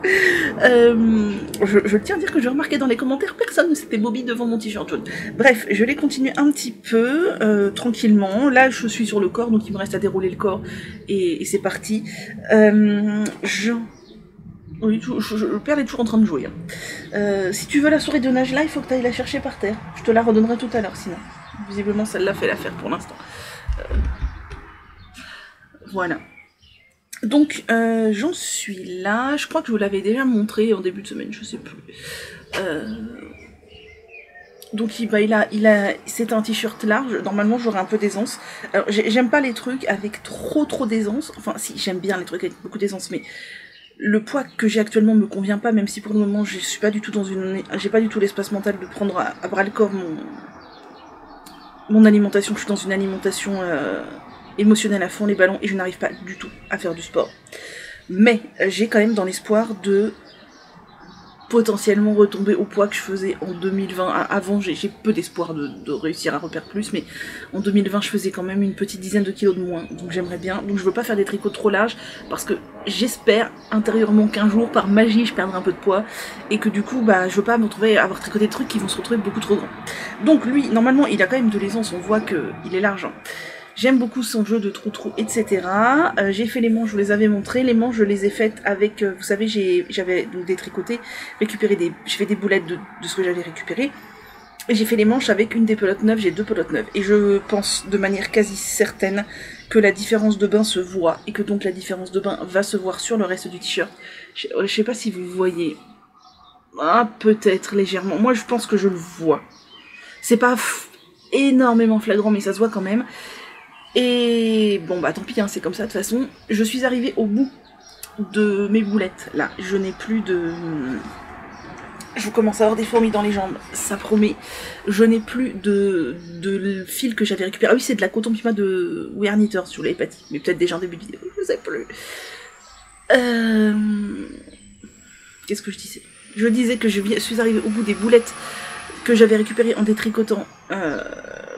Je tiens à dire que j'ai remarqué dans les commentaires, personne ne s'était bobi devant mon t-shirt jaune. Bref, je l'ai continué un petit peu, tranquillement. Là, je suis sur le corps, donc il me reste à dérouler le corps, et c'est parti. Oui, le père est toujours en train de jouer. Hein. Si tu veux la souris de nage là, il faut que tu ailles la chercher par terre. Je te la redonnerai tout à l'heure, sinon. Visiblement, celle-là fait l'affaire pour l'instant. Voilà. Donc, j'en suis là. Je crois que je vous l'avais déjà montré en début de semaine, je sais plus. Donc, c'est un t-shirt large. Normalement, j'aurais un peu d'aisance. Alors, j'aime pas les trucs avec trop d'aisance. Enfin, si, j'aime bien les trucs avec beaucoup d'aisance, mais le poids que j'ai actuellement me convient pas, même si pour le moment, je suis pas du tout j'ai pas du tout l'espace mental de prendre à bras le corps mon alimentation. Je suis dans une alimentation émotionnelle à fond, les ballons, et je n'arrive pas du tout à faire du sport. Mais j'ai quand même dans l'espoir de potentiellement retomber au poids que je faisais en 2020. Avant, j'ai peu d'espoir de réussir à refaire plus, mais en 2020, je faisais quand même une petite dizaine de kilos de moins, donc j'aimerais bien. Donc je veux pas faire des tricots trop larges, parce que j'espère intérieurement qu'un jour, par magie, je perdrai un peu de poids, et que du coup, je veux pas me retrouver à avoir tricoté des trucs qui vont se retrouver beaucoup trop grands. Donc lui, normalement, il a quand même de l'aisance, on voit qu'il est large. J'aime beaucoup son jeu de trou-trou, etc. J'ai fait les manches, je vous les avais montrées. Les manches, je les ai faites avec, vous savez, j'avais donc détricoté, j'ai fait des boulettes de ce que j'avais récupéré. Et j'ai fait les manches avec une des pelotes neuves, j'ai 2 pelotes neuves. Et je pense de manière quasi certaine que la différence de bain se voit, et que donc la différence de bain va se voir sur le reste du t-shirt. Je sais pas si vous voyez. Ah, peut-être légèrement. Moi, je pense que je le vois. C'est pas énormément flagrant, mais ça se voit quand même. Et bon tant pis, hein, c'est comme ça de toute façon. Je suis arrivée au bout de mes boulettes, là. Je n'ai plus de... Je commence à avoir des fourmis dans les jambes, ça promet. Je n'ai plus de fil que j'avais récupéré. Ah oui, c'est de la coton pima de We Are Knitters, si vous l'avez pas dit. Mais peut-être déjà en début de vidéo, je sais plus. Qu'est-ce que je disais ? Je disais que je suis arrivée au bout des boulettes que j'avais récupérées en détricotant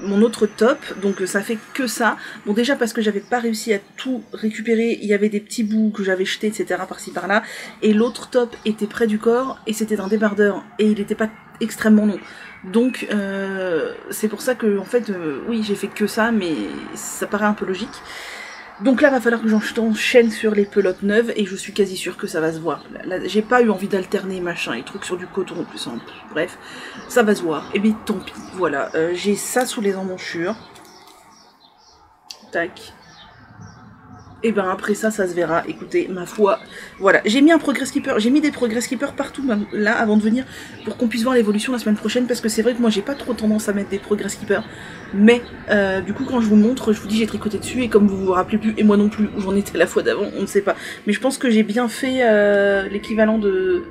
mon autre top, donc ça fait que ça. Bon, déjà parce que j'avais pas réussi à tout récupérer, il y avait des petits bouts que j'avais jetés, etc. par-ci par-là, et l'autre top était près du corps, et c'était un débardeur, et il était pas extrêmement long. Donc c'est pour ça que, en fait, oui, j'ai fait que ça, mais ça paraît un peu logique. Donc là, va falloir que j'enchaîne sur les pelotes neuves, et je suis quasi sûre que ça va se voir. Là, j'ai pas eu envie d'alterner machin, les trucs sur du coton en plus, bref, ça va se voir. Et bien tant pis, voilà, j'ai ça sous les emmanchures. Tac. Et ben après ça se verra, écoutez, ma foi, voilà. J'ai mis un progress keeper, j'ai mis des progress keepers partout là avant de venir pour qu'on puisse voir l'évolution la semaine prochaine, parce que c'est vrai que moi j'ai pas trop tendance à mettre des progress keepers, mais du coup quand je vous montre, je vous dis j'ai tricoté dessus, et comme vous vous rappelez plus, et moi non plus, où j'en étais la fois d'avant, on ne sait pas. Mais je pense que j'ai bien fait l'équivalent de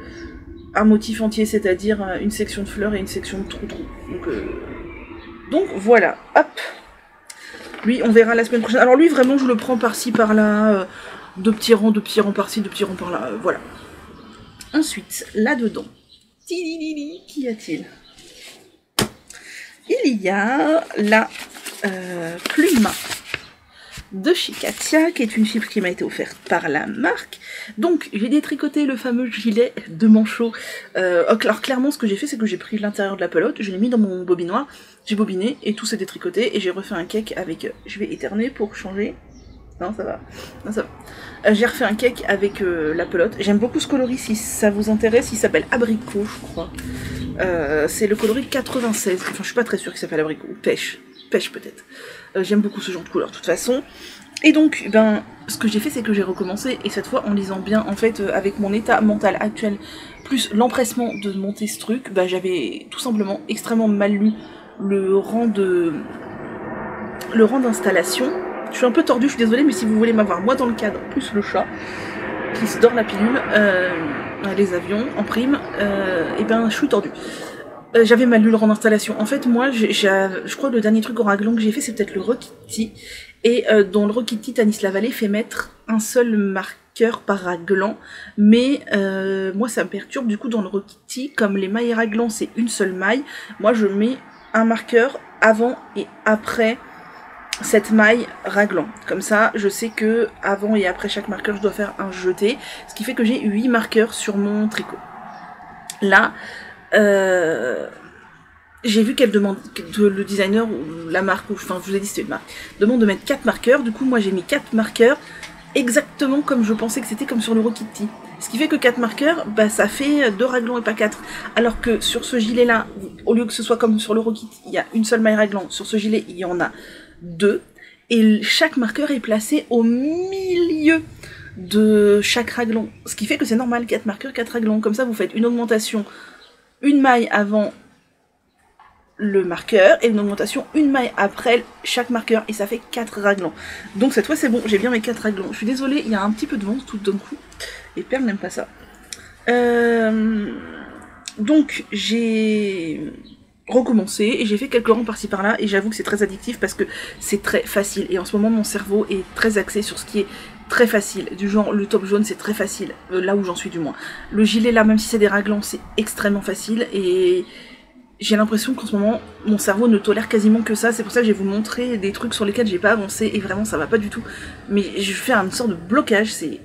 un motif entier, c'est-à-dire une section de fleurs et une section de trou-trou. Donc voilà, hop. Lui, on verra la semaine prochaine. Alors lui, vraiment, je le prends par-ci, par-là, de petits rangs par-ci, de petits rangs par-là, voilà. Ensuite, là-dedans, qu'y a-t-il ? Il y a la plume de chez Katia, qui est une fibre qui m'a été offerte par la marque. Donc, j'ai détricoté le fameux gilet de manchot. Alors, clairement, ce que j'ai fait, c'est que j'ai pris l'intérieur de la pelote, je l'ai mis dans mon bobinoir, j'ai bobiné, et tout s'est détricoté, et j'ai refait un cake avec... je vais éternuer pour changer. Non, ça va. Non, ça va. J'ai refait un cake avec la pelote. J'aime beaucoup ce coloris, si ça vous intéresse. Il s'appelle Abricot, je crois. C'est le coloris 96. Enfin, je suis pas très sûre qu'il s'appelle Abricot. Ou Pêche. Pêche, peut-être. J'aime beaucoup ce genre de couleur, de toute façon. Et donc, ben, ce que j'ai fait, c'est que j'ai recommencé, et cette fois en lisant bien, en fait, avec mon état mental actuel, plus l'empressement de monter ce truc, bah j'avais tout simplement extrêmement mal lu le rang d'installation. Je suis un peu tordue, je suis désolée, mais si vous voulez m'avoir moi dans le cadre, plus le chat, qui se dort la pilule, les avions en prime, et ben je suis tordue. J'avais mal lu le rang d'installation. En fait, moi, je crois que le dernier truc au raglan que j'ai fait, c'est peut-être le Rokitty. Et dans le Rokitty, Tanis Lavallee fait mettre un seul marqueur par raglan. Mais moi, ça me perturbe. Du coup, dans le Rokitty, comme les mailles raglan, c'est une seule maille, moi, je mets un marqueur avant et après cette maille raglan. Comme ça, je sais que avant et après chaque marqueur, je dois faire un jeté. Ce qui fait que j'ai 8 marqueurs sur mon tricot. Là, j'ai vu qu'elle demande, que le designer ou la marque, ou enfin je vous ai dit c'était une marque, demande de mettre 4 marqueurs. Du coup moi j'ai mis 4 marqueurs exactement comme je pensais que c'était, comme sur le Rokitty. Ce qui fait que 4 marqueurs, bah ça fait 2 raglans et pas 4. Alors que sur ce gilet là, au lieu que ce soit comme sur le Rokitty, il y a une seule maille raglan, sur ce gilet il y en a 2. Et chaque marqueur est placé au milieu de chaque raglan. Ce qui fait que c'est normal, 4 marqueurs, 4 raglans. Comme ça vous faites une augmentation, une maille avant le marqueur, et une augmentation, une maille après chaque marqueur, et ça fait 4 raglans. Donc cette fois c'est bon, j'ai bien mes 4 raglans. Je suis désolée, il y a un petit peu de vent tout d'un coup, et Perle n'aime pas ça. Donc j'ai recommencé, et j'ai fait quelques rangs par-ci par-là, et j'avoue que c'est très addictif parce que c'est très facile, et en ce moment mon cerveau est très axé sur ce qui est très facile, du genre le top jaune c'est très facile, là où j'en suis du moins. Le gilet là, même si c'est des raglans, c'est extrêmement facile, et j'ai l'impression qu'en ce moment, mon cerveau ne tolère quasiment que ça. C'est pour ça que je vais vous montrer des trucs sur lesquels j'ai pas avancé, et vraiment ça va pas du tout. Mais je fais une sorte de blocage, c'est...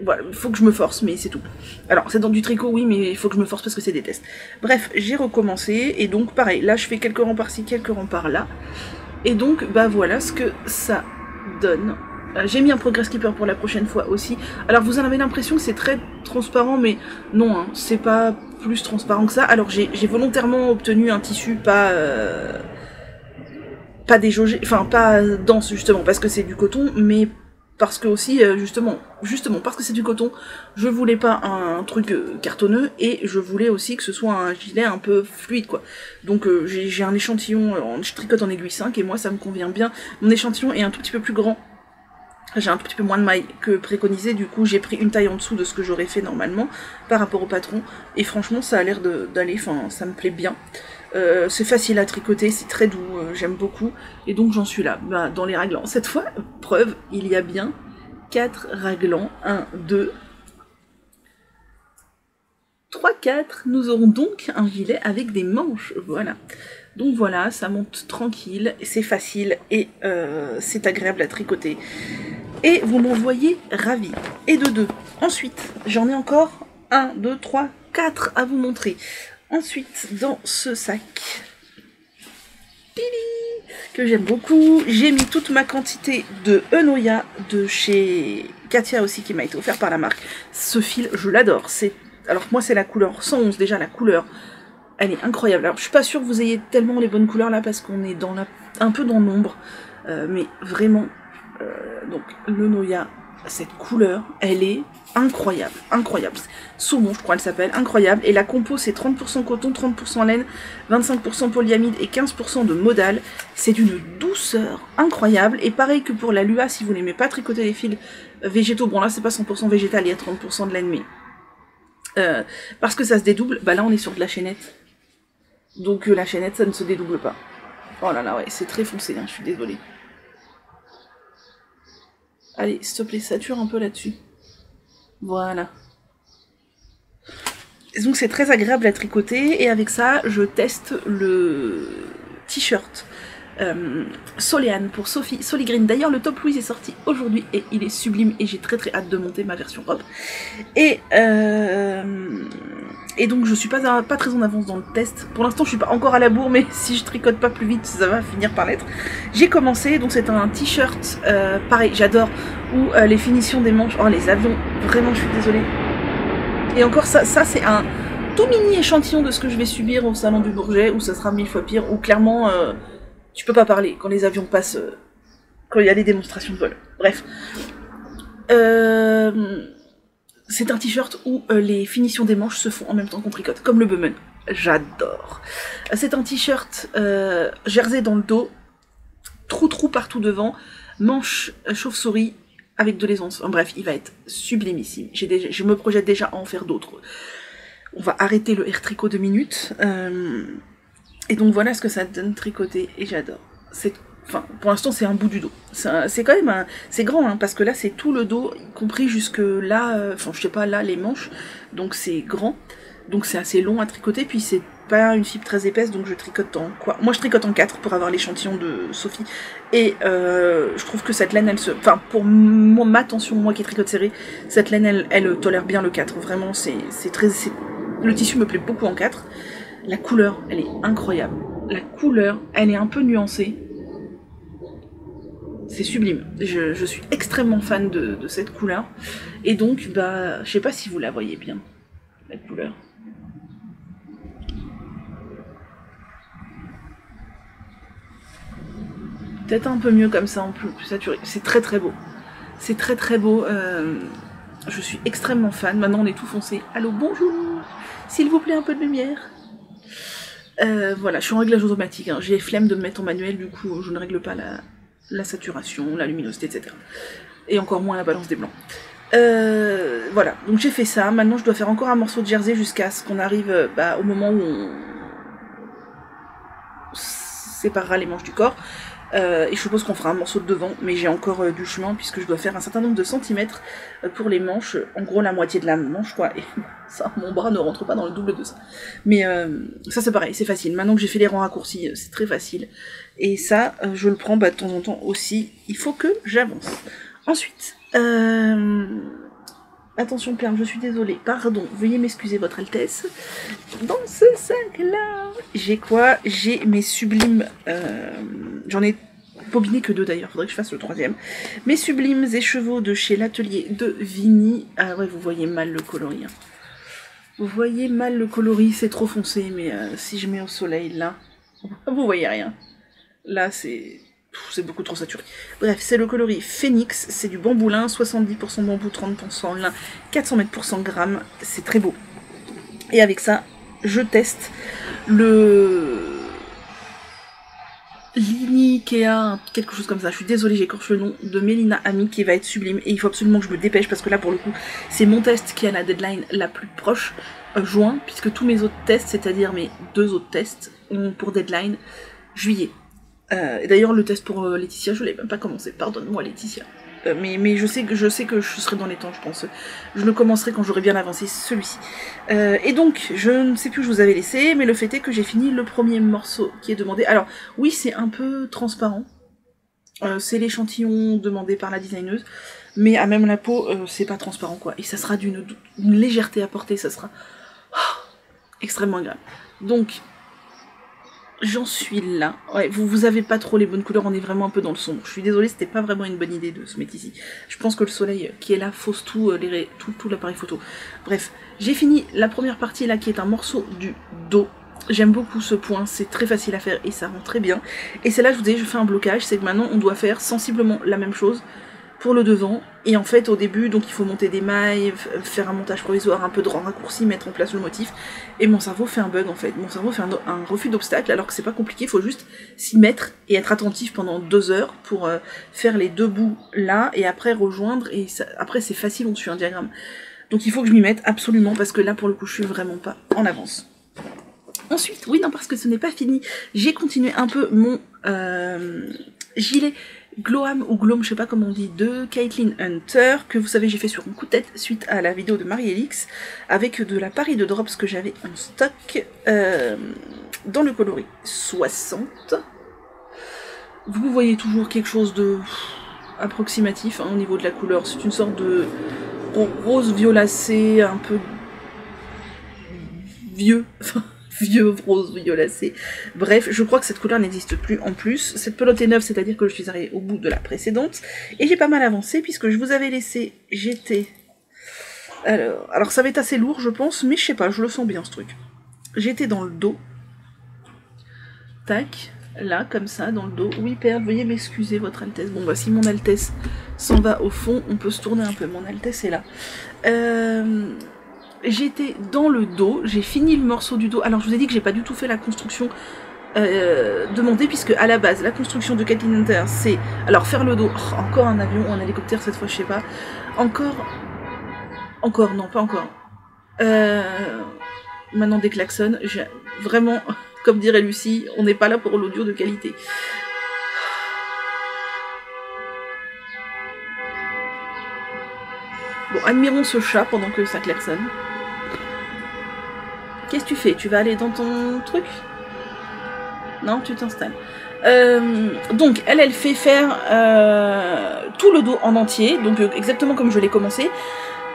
Voilà, il faut que je me force, mais c'est tout. Alors, c'est dans du tricot, oui, mais il faut que je me force parce que c'est des tests. Bref, j'ai recommencé, et donc pareil, là je fais quelques rangs par-ci, quelques rangs par-là. Et donc, bah voilà ce que ça donne. J'ai mis un progress keeper pour la prochaine fois aussi. Alors vous en avez l'impression que c'est très transparent, mais non, hein, c'est pas plus transparent que ça. Alors j'ai volontairement obtenu un tissu pas déjaugé, enfin pas dense justement, parce que c'est du coton, mais parce que aussi, justement parce que c'est du coton, je voulais pas un truc cartonneux, et je voulais aussi que ce soit un gilet un peu fluide, quoi. Donc j'ai un échantillon, je tricote en aiguille 5, et moi ça me convient bien. Mon échantillon est un tout petit peu plus grand. J'ai un tout petit peu moins de mailles que préconisé, du coup j'ai pris une taille en dessous de ce que j'aurais fait normalement par rapport au patron, et franchement ça a l'air d'aller, enfin ça me plaît bien. C'est facile à tricoter, c'est très doux, j'aime beaucoup, et donc j'en suis là, bah, dans les raglans. Cette fois, preuve, il y a bien 4 raglans, 1, 2, 3, 4, nous aurons donc un gilet avec des manches, voilà. Donc voilà, ça monte tranquille, c'est facile, et c'est agréable à tricoter. Et vous m'en voyez ravi. Et de 2. Ensuite, j'en ai encore 1, 2, 3, 4 à vous montrer. Ensuite, dans ce sac, que j'aime beaucoup, j'ai mis toute ma quantité de Enoya de chez Katia aussi, qui m'a été offert par la marque. Ce fil, je l'adore. Alors moi c'est la couleur 111, déjà la couleur, elle est incroyable. Alors je suis pas sûre que vous ayez tellement les bonnes couleurs là, parce qu'on est un peu dans l'ombre, mais vraiment... donc le Noya, cette couleur, elle est incroyable, incroyable. Saumon, je crois elle s'appelle, incroyable. Et la compo c'est 30% coton, 30% laine, 25% polyamide et 15% de modal. C'est d'une douceur incroyable. Et pareil que pour la Lua, si vous n'aimez pas tricoter les fils végétaux, bon là c'est pas 100% végétal, il y a 30% de laine, mais parce que ça se dédouble, bah là on est sur de la chaînette. Donc la chaînette ça ne se dédouble pas. Oh là là, ouais, c'est très foncé, hein, je suis désolée. Allez, s'il te plaît, sature un peu là-dessus. Voilà. Donc c'est très agréable à tricoter, et avec ça, je teste le t-shirt Soleane pour Sophie Soligreen. D'ailleurs, le top Louise est sorti aujourd'hui, et il est sublime, et j'ai très très hâte de monter ma version robe. Et donc je suis pas très en avance dans le test. Pour l'instant je suis pas encore à la bourre, mais si je tricote pas plus vite ça va finir par l'être. J'ai commencé, donc c'est un t-shirt, pareil j'adore, où les finitions des manches, oh les avions, vraiment je suis désolée. Et encore ça c'est un tout mini échantillon de ce que je vais subir au salon du Bourget, où ça sera 1000 fois pire, où clairement tu peux pas parler quand les avions passent quand il y a les démonstrations de vol. Bref. C'est un t-shirt où les finitions des manches se font en même temps qu'on tricote, comme le Bowman. J'adore. C'est un t-shirt jersey dans le dos, trou partout devant, manche chauve-souris avec de l'aisance. Enfin, bref, il va être sublimissime. Je me projette déjà à en faire d'autres. On va arrêter le air tricot 2 minutes. Et donc voilà ce que ça donne tricoté et j'adore. Enfin, pour l'instant, c'est un bout du dos. C'est quand même c'est grand, hein, parce que là, c'est tout le dos, y compris jusque là, enfin, je sais pas, là, les manches. Donc, c'est grand. Donc, c'est assez long à tricoter. Puis, c'est pas une fibre très épaisse, donc je tricote en quoi? Moi, je tricote en 4 pour avoir l'échantillon de Sophie. Et je trouve que cette laine, enfin, pour ma tension, moi qui tricote serré, cette laine, elle tolère bien le 4. Vraiment, le tissu me plaît beaucoup en 4. La couleur, elle est incroyable. La couleur, elle est un peu nuancée. C'est sublime. Je suis extrêmement fan de cette couleur. Et donc, bah, je sais pas si vous la voyez bien, la couleur. Peut-être un peu mieux comme ça, en plus saturé. C'est très très beau. C'est très très beau. Je suis extrêmement fan. Maintenant, on est tout foncé. Allô, bonjour. S'il vous plaît, un peu de lumière. Voilà, je suis en réglage automatique. Hein. J'ai flemme de me mettre en manuel, du coup, je ne règle pas la saturation, la luminosité, etc. Et encore moins la balance des blancs. Voilà, donc j'ai fait ça. Maintenant, je dois faire encore un morceau de jersey jusqu'à ce qu'on arrive au moment où on séparera les manches du corps. Et je suppose qu'on fera un morceau de devant, mais j'ai encore du chemin puisque je dois faire un certain nombre de centimètres pour les manches, en gros la moitié de la manche quoi, et ça, mon bras ne rentre pas dans le double de ça. Mais ça c'est pareil, c'est facile, maintenant que j'ai fait les rangs raccourcis, c'est très facile. Et ça, je le prends de temps en temps aussi, il faut que j'avance. Ensuite, attention Perle, je suis désolée, pardon, veuillez m'excuser votre Altesse. Dans ce sac-là, j'ai quoi? J'ai mes sublimes... j'en ai bobiné que 2 d'ailleurs, faudrait que je fasse le 3e. Mes sublimes écheveaux de chez l'atelier de Vigny. Ah ouais, vous voyez mal le coloris. Hein. Vous voyez mal le coloris, c'est trop foncé, mais si je mets au soleil là, vous voyez rien. Là, c'est beaucoup trop saturé. Bref, c'est le coloris Phoenix, c'est du bambou lin, 70% bambou, 30% lin, 400 mètres pour 100 grammes, c'est très beau. Et avec ça, je teste le Linikea, quelque chose comme ça, je suis désolée, j'écorche le nom, de Mélina Ami, qui va être sublime, et il faut absolument que je me dépêche, parce que là, pour le coup, c'est mon test qui a la deadline la plus proche, juin, puisque tous mes autres tests, c'est-à-dire mes 2 autres tests, ont pour deadline juillet. Et d'ailleurs, le test pour Laetitia, je l'ai même pas commencé. Pardonne-moi, Laetitia. Mais je sais que je serai dans les temps, je pense. Je le commencerai quand j'aurai bien avancé celui-ci. Et donc, je ne sais plus où je vous avais laissé, mais le fait est que j'ai fini le premier morceau qui est demandé. Alors, oui, c'est un peu transparent. C'est l'échantillon demandé par la designeuse. Mais à même la peau, c'est pas transparent, quoi. Et ça sera d'une légèreté à porter, ça sera extrêmement agréable. Donc... j'en suis là. Ouais, vous avez pas trop les bonnes couleurs, on est vraiment un peu dans le sombre. Je suis désolée, c'était pas vraiment une bonne idée de se mettre ici. Je pense que le soleil qui est là fausse tout l'appareil photo. Bref, j'ai fini la première partie là qui est un morceau du dos. J'aime beaucoup ce point, c'est très facile à faire et ça rend très bien. Et c'est là, je vous disais, je fais un blocage, c'est que maintenant on doit faire sensiblement la même chose pour le devant, et en fait au début donc il faut monter des mailles, faire un montage provisoire, un peu de raccourci, mettre en place le motif, et mon cerveau fait un bug en fait, mon cerveau fait un refus d'obstacle alors que c'est pas compliqué, il faut juste s'y mettre et être attentif pendant 2 heures pour faire les 2 bouts là, et après rejoindre, et ça, après c'est facile, on suit un diagramme. Donc il faut que je m'y mette absolument, parce que là pour le coup je suis vraiment pas en avance. Ensuite, oui non parce que ce n'est pas fini, j'ai continué un peu mon gilet Gloam ou Gloam, je sais pas comment on dit, de Caitlin Hunter, que vous savez j'ai fait sur un coup de tête suite à la vidéo de Marie-Elix, avec de la Paris de Drops que j'avais en stock, dans le coloris 60. Vous voyez toujours quelque chose de approximatif hein, au niveau de la couleur, c'est une sorte de rose violacé, un peu vieux, vieux rose violacé. Bref, je crois que cette couleur n'existe plus en plus. Cette pelote est neuve, c'est-à-dire que je suis arrivée au bout de la précédente. Et j'ai pas mal avancé, puisque je vous avais laissé... Alors ça va être assez lourd, je pense, mais je sais pas, je le sens bien, ce truc. J'étais dans le dos. Tac. là, comme ça, dans le dos. Oui, Perle, veuillez m'excuser, votre Altesse. Bon, bah, si mon Altesse s'en va au fond, on peut se tourner un peu. Mon Altesse est là. J'étais dans le dos, j'ai fini le morceau du dos. Alors, je vous ai dit que j'ai pas du tout fait la construction demandée, puisque à la base, la construction de Kathleen Hunter, c'est... Alors, faire le dos, encore un avion ou un hélicoptère, cette fois, je sais pas. Encore, non, pas encore. Maintenant, des klaxons, vraiment... Comme dirait Lucie, on n'est pas là pour l'audio de qualité. Bon, admirons ce chat pendant que ça klaxonne. Qu'est-ce que tu fais? Tu vas aller dans ton truc? Non, tu t'installes. Donc, elle fait faire tout le dos en entier, donc exactement comme je l'ai commencé,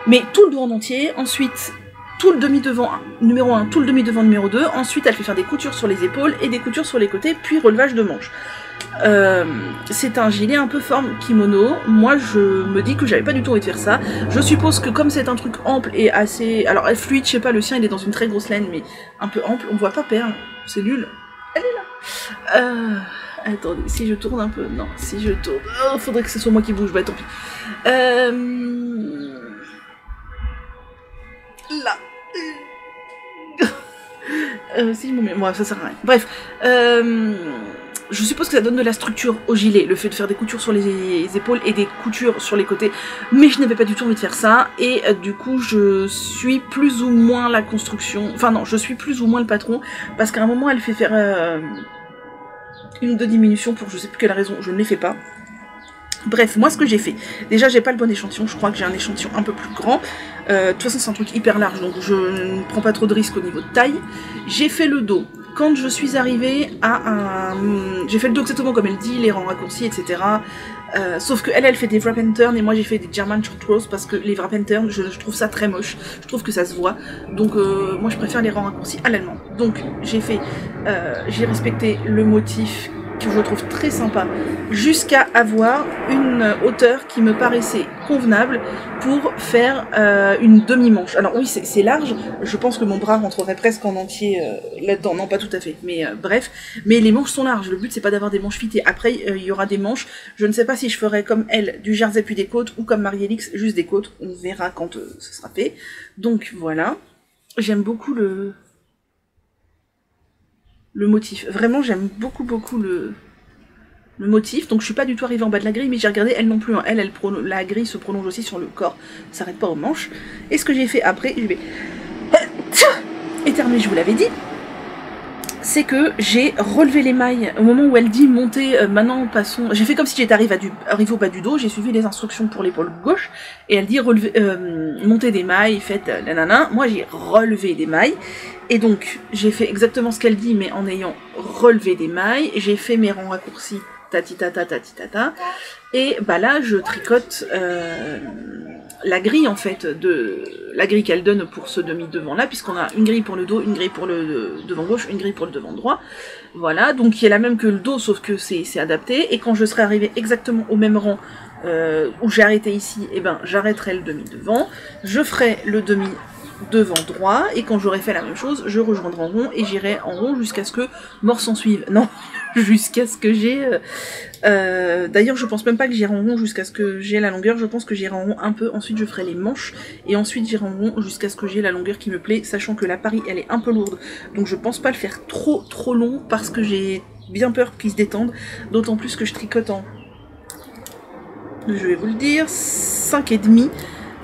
mais tout le dos en entier. Ensuite, tout le demi-devant numéro 1, tout le demi-devant numéro 2. Ensuite, elle fait faire des coutures sur les épaules et des coutures sur les côtés, puis relevage de manches. C'est un gilet un peu forme kimono. Moi, je me dis que j'avais pas du tout envie de faire ça. Je suppose que comme c'est un truc ample et assez... Alors, fluide, je sais pas, le sien, il est dans une très grosse laine, mais un peu ample. On voit pas Perle, c'est nul. Elle est là. Attendez, si je tourne un peu... Non, si je tourne... Oh, faudrait que ce soit moi qui bouge, bah tant pis. Là. Si je m'en mets... Moi, ça sert à rien. Bref. Je suppose que ça donne de la structure au gilet, le fait de faire des coutures sur les épaules et des coutures sur les côtés, mais je n'avais pas du tout envie de faire ça, et du coup je suis plus ou moins la construction, enfin non, je suis plus ou moins le patron, parce qu'à un moment elle fait faire une ou deux diminutions pour je sais plus quelle raison, je ne les fais pas. Bref, moi ce que j'ai fait, déjà j'ai pas le bon échantillon, je crois que j'ai un échantillon un peu plus grand, de toute façon c'est un truc hyper large, donc je ne prends pas trop de risques au niveau de taille. J'ai fait le dos. Quand je suis arrivée à un... J'ai fait le dos exactement comme elle dit, les rangs raccourcis, etc. Sauf que elle fait des wrap and turn et moi j'ai fait des German short rows parce que les wrap and turn, je trouve ça très moche. Je trouve que ça se voit. Donc moi je préfère les rangs raccourcis à l'allemand. Donc j'ai respecté le motif que je trouve très sympa, jusqu'à avoir une hauteur qui me paraissait convenable pour faire une demi-manche. Alors oui, c'est large, je pense que mon bras rentrerait presque en entier là-dedans, non pas tout à fait, mais bref, mais les manches sont larges, le but c'est pas d'avoir des manches fitées. Après il y aura des manches, je ne sais pas si je ferai comme elle, du jersey puis des côtes, ou comme Marie-Élix, juste des côtes, on verra quand ce sera fait. Donc voilà, j'aime beaucoup le motif. Vraiment, j'aime beaucoup le motif. Donc je suis pas du tout arrivée en bas de la grille, mais j'ai regardé, elle non plus. Hein. La grille se prolonge aussi sur le corps, ça s'arrête pas aux manches. Et ce que j'ai fait après, je vais éternuer, je vous l'avais dit, c'est que j'ai relevé les mailles au moment où elle dit monter, maintenant passons... J'ai fait comme si j'étais arrivée au bas du dos, j'ai suivi les instructions pour l'épaule gauche, et elle dit monter des mailles, faites nanana. Moi j'ai relevé des mailles, et donc j'ai fait exactement ce qu'elle dit, mais en ayant relevé des mailles, j'ai fait mes rangs raccourcis, tatitata, tatitata, et bah là je tricote la grille en fait, la grille qu'elle donne pour ce demi-devant là, puisqu'on a une grille pour le dos, une grille pour le devant gauche, une grille pour le devant droit, voilà, donc qui est la même que le dos, sauf que c'est adapté, et quand je serai arrivée exactement au même rang où j'ai arrêté ici, et ben j'arrêterai le demi-devant, je ferai le demi-devant droit, et quand j'aurai fait la même chose, je rejoindrai en rond, et j'irai en rond jusqu'à ce que mort s'en suive, non, jusqu'à ce que j'ai... D'ailleurs, je pense même pas que j'irai en rond jusqu'à ce que j'ai la longueur, je pense que j'irai en rond un peu, ensuite je ferai les manches, et ensuite j'irai en rond jusqu'à ce que j'ai la longueur qui me plaît, sachant que la Paris, elle est un peu lourde, donc je pense pas le faire trop long, parce que j'ai bien peur qu'il se détende, d'autant plus que je tricote en... Je vais vous le dire, 5,5,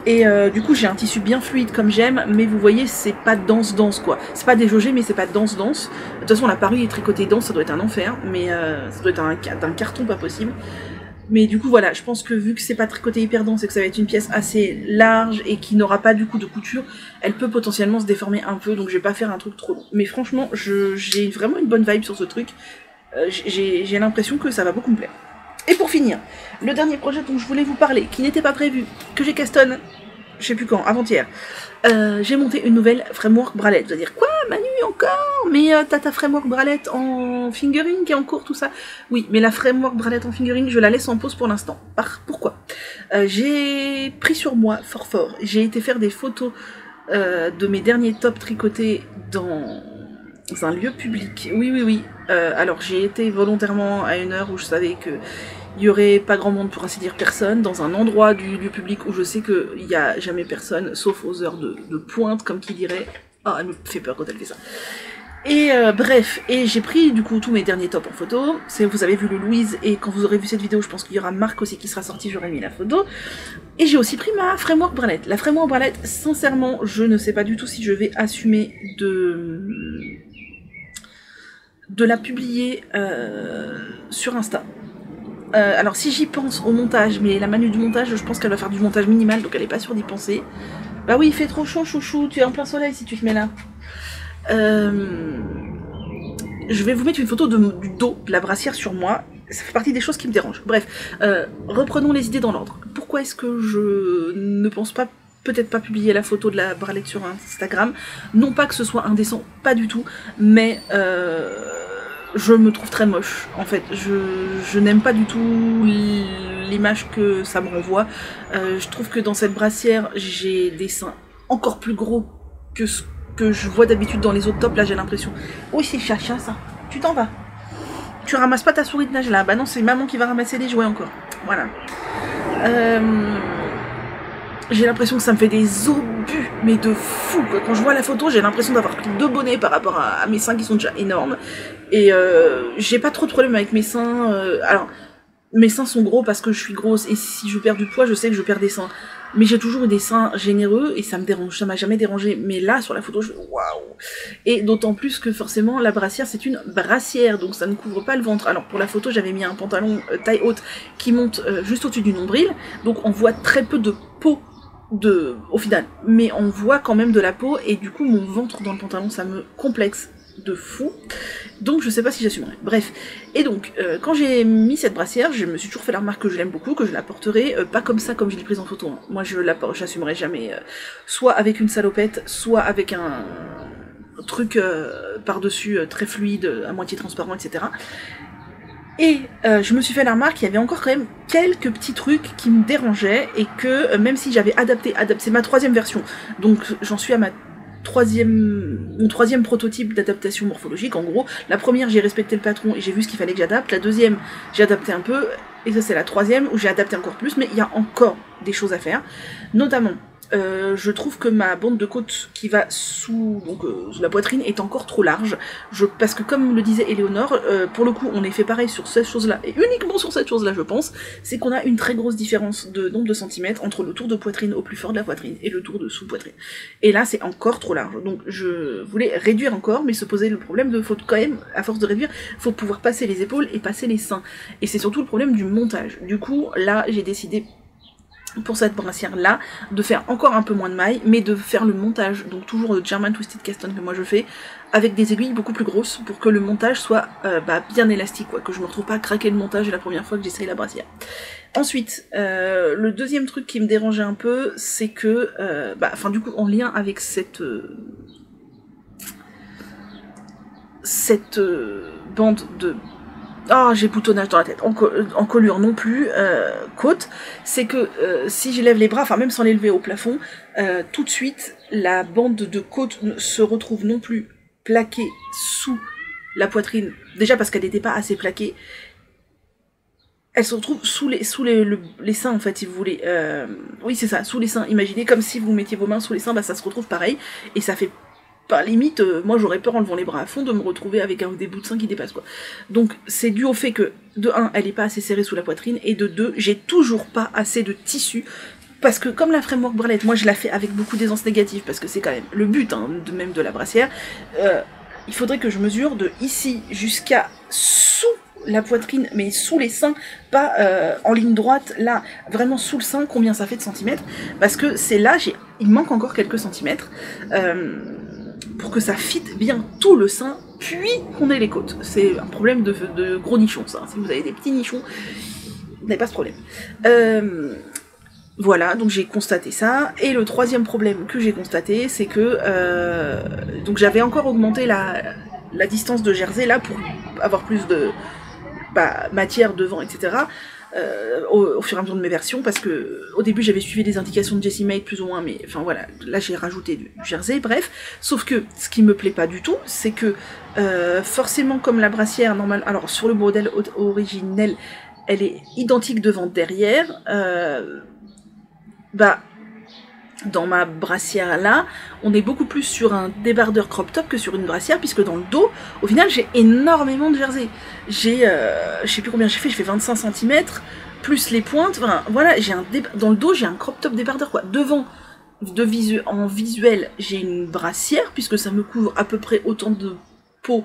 et du coup j'ai un tissu bien fluide comme j'aime, mais vous voyez c'est pas dense quoi, c'est pas déjaugé mais c'est pas dense. De toute façon la Paris est tricotée dense, ça doit être un enfer, mais ça doit être un carton pas possible. Mais du coup voilà, je pense que vu que c'est pas tricoté hyper dense et que ça va être une pièce assez large et qui n'aura pas du coup de couture, elle peut potentiellement se déformer un peu, donc je vais pas faire un truc trop long. Mais franchement j'ai vraiment une bonne vibe sur ce truc, j'ai l'impression que ça va beaucoup me plaire. Et pour finir, le dernier projet dont je voulais vous parler, qui n'était pas prévu, que j'ai castonne, je sais plus quand, avant-hier, j'ai monté une nouvelle framework bralette. Vous allez dire, quoi, Manu, encore? Mais t'as ta framework bralette en fingering qui est en cours, tout ça? Oui, mais la framework bralette en fingering, je la laisse en pause pour l'instant. Pourquoi? J'ai pris sur moi, fort, j'ai été faire des photos de mes derniers tops tricotés dans Dans un lieu public, oui, oui, oui. Alors j'ai été volontairement à une heure où je savais que il y aurait pas grand monde, pour ainsi dire personne, dans un endroit du lieu public où je sais qu'il y a jamais personne, sauf aux heures de pointe, comme qui dirait. Ah, elle me fait peur quand elle fait ça. Et bref, et j'ai pris du coup tous mes derniers tops en photo. Vous avez vu le Louise, et quand vous aurez vu cette vidéo, je pense qu'il y aura Marc aussi qui sera sorti, j'aurai mis la photo. Et j'ai aussi pris ma framework bralette. La framework bralette, sincèrement, je ne sais pas du tout si je vais assumer de la publier sur Insta. Alors si j'y pense au montage, mais la Manu du montage, je pense qu'elle va faire du montage minimal, donc elle est pas sûre d'y penser. Bah oui, il fait trop chaud, chouchou, tu es en plein soleil si tu te mets là. Je vais vous mettre une photo du dos de la brassière sur moi. Ça fait partie des choses qui me dérangent. Bref, reprenons les idées dans l'ordre. Pourquoi est-ce que je ne pense pas, peut-être pas publier la photo de la bralette sur Instagram? Non pas que ce soit indécent, pas du tout, mais je me trouve très moche. En fait, je n'aime pas du tout l'image que ça me renvoie. Je trouve que dans cette brassière, j'ai des seins encore plus gros que ce que je vois d'habitude dans les autres tops. Là, j'ai l'impression. Oui, c'est Chacha, ça. Tu t'en vas. Tu ramasses pas ta souris de nage là. Bah non, c'est maman qui va ramasser les jouets encore. Voilà. J'ai l'impression que ça me fait des obus, mais de fou, quoi. Quand je vois la photo, j'ai l'impression d'avoir pris 2 bonnets par rapport à mes seins qui sont déjà énormes. Et j'ai pas trop de problème avec mes seins. Alors, mes seins sont gros parce que je suis grosse, et si je perds du poids, je sais que je perds des seins. Mais j'ai toujours eu des seins généreux, et ça me dérange, ça m'a jamais dérangé. Mais là, sur la photo, je waouh. Et d'autant plus que forcément, la brassière, c'est une brassière, donc ça ne couvre pas le ventre. Alors pour la photo, j'avais mis un pantalon taille haute qui monte juste au-dessus du nombril, donc on voit très peu de peau au final. Mais on voit quand même de la peau, et du coup, mon ventre dans le pantalon, ça me complexe de fou, donc je sais pas si j'assumerai. Bref, et donc quand j'ai mis cette brassière, je me suis toujours fait la remarque que je l'aime beaucoup, que je la porterai pas comme ça, comme je l'ai prise en photo, hein. Moi j'assumerai jamais soit avec une salopette, soit avec un truc par-dessus très fluide, à moitié transparent, etc. Et je me suis fait la remarque qu'il y avait encore quand même quelques petits trucs qui me dérangeaient, et que même si j'avais adapté, c'est ma 3e version, donc j'en suis à mon 3e prototype d'adaptation morphologique. En gros, la première, j'ai respecté le patron et j'ai vu ce qu'il fallait que j'adapte. La 2e, j'ai adapté un peu, et ça c'est la 3e où j'ai adapté encore plus, mais il y a encore des choses à faire. Notamment, je trouve que ma bande de côte qui va sous la poitrine est encore trop large. Parce que comme le disait Éléonore, pour le coup on est fait pareil sur cette chose-là, et uniquement sur cette chose-là je pense, c'est qu'on a une très grosse différence de nombre de centimètres entre le tour de poitrine au plus fort de la poitrine et le tour de sous-poitrine. Et là c'est encore trop large. Donc je voulais réduire encore, mais se poser le problème de faut quand même, à force de réduire, faut pouvoir passer les épaules et passer les seins. Et c'est surtout le problème du montage. Du coup là j'ai décidé, pour cette brassière là, de faire encore un peu moins de mailles, mais de faire le montage, donc toujours le German Twisted Caston que moi je fais, avec des aiguilles beaucoup plus grosses, pour que le montage soit bien élastique, quoi, que je me retrouve pas à craquer le montage la première fois que j'essaye la brassière. Ensuite, le deuxième truc qui me dérangeait un peu, c'est que, du coup, en lien avec cette bande de... Oh, j'ai boutonnage dans la tête, en colure non plus, côte, c'est que si j'élève les bras, enfin même sans les lever au plafond, tout de suite, la bande de côte se retrouve non plus plaquée sous la poitrine, déjà parce qu'elle n'était pas assez plaquée, elle se retrouve sous les seins en fait, si vous voulez, oui c'est ça, sous les seins, imaginez comme si vous mettiez vos mains sous les seins, ça se retrouve pareil, et ça fait... Par limite, moi j'aurais peur en levant les bras à fond de me retrouver avec des bouts de seins qui dépassent, quoi. Donc c'est dû au fait que, de 1, elle est pas assez serrée sous la poitrine, et de 2, j'ai toujours pas assez de tissu, parce que comme la framework bralette, moi je la fais avec beaucoup d'aisance négative, parce que c'est quand même le but, hein, même de la brassière, il faudrait que je mesure de ici jusqu'à sous la poitrine, mais sous les seins, pas en ligne droite, là, vraiment sous le sein, combien ça fait de centimètres, parce que c'est là, il manque encore quelques centimètres, pour que ça fitte bien tout le sein, puis qu'on ait les côtes. C'est un problème de gros nichons, ça. Si vous avez des petits nichons, vous n'avez pas ce problème. Voilà, donc j'ai constaté ça. Et le 3e problème que j'ai constaté, c'est que donc j'avais encore augmenté la distance de jersey, là, pour avoir plus de matière devant, etc. au fur et à mesure de mes versions, parce que au début j'avais suivi les indications de Jessie Maid plus ou moins, mais enfin voilà, là j'ai rajouté du jersey, bref. Sauf que ce qui me plaît pas du tout, c'est que forcément comme la brassière normale, alors sur le modèle originel, elle est identique devant derrière, dans ma brassière là, on est beaucoup plus sur un débardeur crop top que sur une brassière, puisque dans le dos, au final, j'ai énormément de jersey. J'ai, je sais plus combien j'ai fait 25 cm, plus les pointes, enfin, voilà, dans le dos, j'ai un crop top débardeur, quoi. Devant, en visuel, j'ai une brassière, puisque ça me couvre à peu près autant de peau,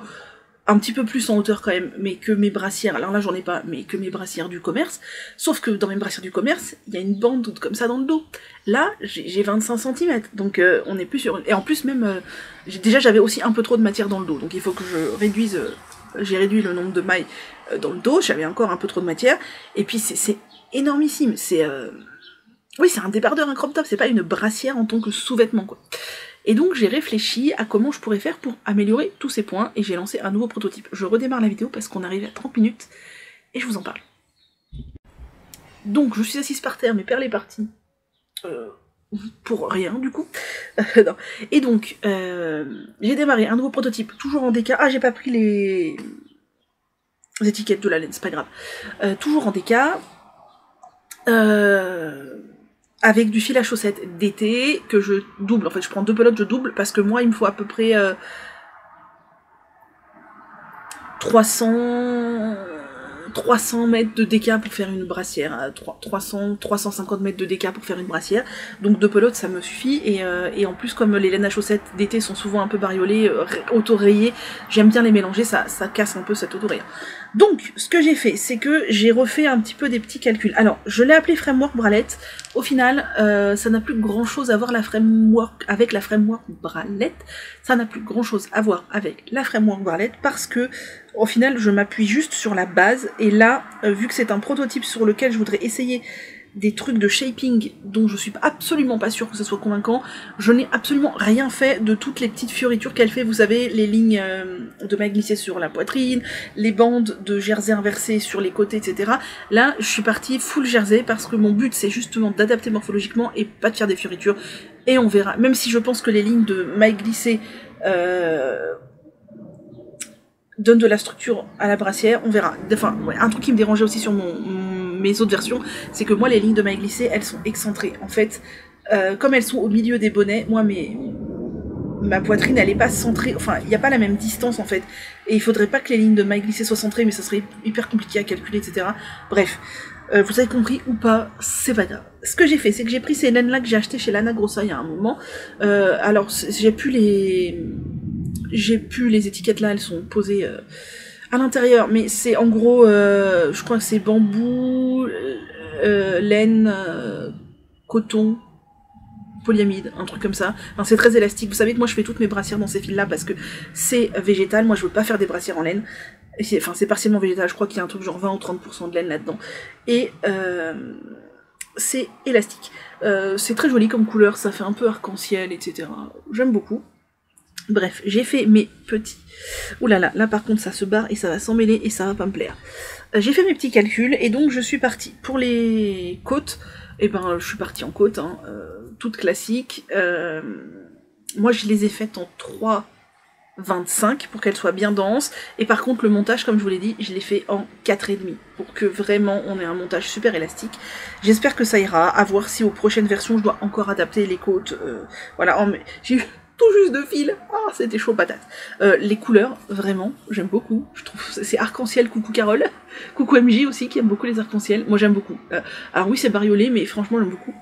un petit peu plus en hauteur quand même, mais que mes brassières, alors là j'en ai pas, mais que mes brassières du commerce, sauf que dans mes brassières du commerce, il y a une bande comme ça dans le dos. Là, j'ai 25 cm, donc on est plus sur... Et en plus même, j'avais aussi un peu trop de matière dans le dos, donc il faut que je réduise... j'ai réduit le nombre de mailles dans le dos, j'avais encore un peu trop de matière, et puis c'est énormissime, c'est... Oui, c'est un débardeur, un crop top, c'est pas une brassière en tant que sous-vêtement, quoi. Et donc j'ai réfléchi à comment je pourrais faire pour améliorer tous ces points, et j'ai lancé un nouveau prototype. Je redémarre la vidéo parce qu'on arrive à 30 minutes, et je vous en parle. Donc je suis assise par terre, mes perles est partie. Pour rien du coup. Non. Et donc j'ai démarré un nouveau prototype, toujours en DK. Ah, j'ai pas pris les étiquettes de la laine, c'est pas grave. Toujours en DK. Avec du fil à chaussettes d'été que je double. En fait, je prends 2 pelotes, je double, parce que moi, il me faut à peu près 300 mètres de DK pour faire une brassière, 350 mètres de DK pour faire une brassière, donc 2 pelotes ça me suffit, et en plus comme les laines à chaussettes d'été sont souvent un peu bariolées, auto-rayées, j'aime bien les mélanger, ça casse un peu cette auto-rayée. Donc ce que j'ai fait, c'est que j'ai refait un petit peu des petits calculs. Alors je l'ai appelé framework bralette, au final ça n'a plus grand chose à voir avec la framework bralette, ça n'a plus grand chose à voir avec la framework bralette, parce que au final, je m'appuie juste sur la base, et là, vu que c'est un prototype sur lequel je voudrais essayer des trucs de shaping dont je suis absolument pas sûre que ce soit convaincant, je n'ai absolument rien fait de toutes les petites fioritures qu'elle fait, vous savez, les lignes de mailles glissées sur la poitrine, les bandes de jersey inversées sur les côtés, etc. Là, je suis partie full jersey, parce que mon but, c'est justement d'adapter morphologiquement et pas de faire des fioritures, et on verra, même si je pense que les lignes de mailles glissées donne de la structure à la brassière, on verra. Enfin, ouais, un truc qui me dérangeait aussi sur mes autres versions, c'est que moi, les lignes de mailles glissées, elles sont excentrées. En fait, comme elles sont au milieu des bonnets, moi, ma poitrine, elle est pas centrée, enfin, il n'y a pas la même distance, en fait. Et il faudrait pas que les lignes de mailles glissées soient centrées, mais ça serait hyper compliqué à calculer, etc. Bref. Vous avez compris ou pas, c'est pas grave. Ce que j'ai fait, c'est que j'ai pris ces laines-là que j'ai achetées chez Lana Grossa il y a un moment. Alors, j'ai pu les étiquettes là, elles sont posées à l'intérieur, mais c'est en gros, je crois que c'est bambou, laine, coton, polyamide, un truc comme ça. Enfin, c'est très élastique. Vous savez que moi je fais toutes mes brassières dans ces fils là parce que c'est végétal. Moi je veux pas faire des brassières en laine. Enfin, c'est partiellement végétal, je crois qu'il y a un truc genre 20 ou 30% de laine là-dedans. Et c'est élastique. C'est très joli comme couleur, ça fait un peu arc-en-ciel, etc. J'aime beaucoup. Bref, j'ai fait mes petits... Ouh là là, là par contre ça se barre et ça va s'emmêler et ça va pas me plaire. J'ai fait mes petits calculs et donc je suis partie. Pour les côtes, eh ben je suis partie en côte, hein, toute classique. Moi je les ai faites en 3,25 pour qu'elles soient bien denses. Et par contre le montage, comme je vous l'ai dit, je l'ai fait en 4,5 pour que vraiment on ait un montage super élastique. J'espère que ça ira, à voir si aux prochaines versions je dois encore adapter les côtes. Voilà, j'ai eu tout juste de fil. Ah, c'était chaud patate. Les couleurs, vraiment, j'aime beaucoup. Je trouve c'est arc-en-ciel, coucou Carole. Coucou MJ aussi, qui aime beaucoup les arc-en-ciel. Moi, j'aime beaucoup. Alors oui, c'est bariolé, mais franchement, j'aime beaucoup.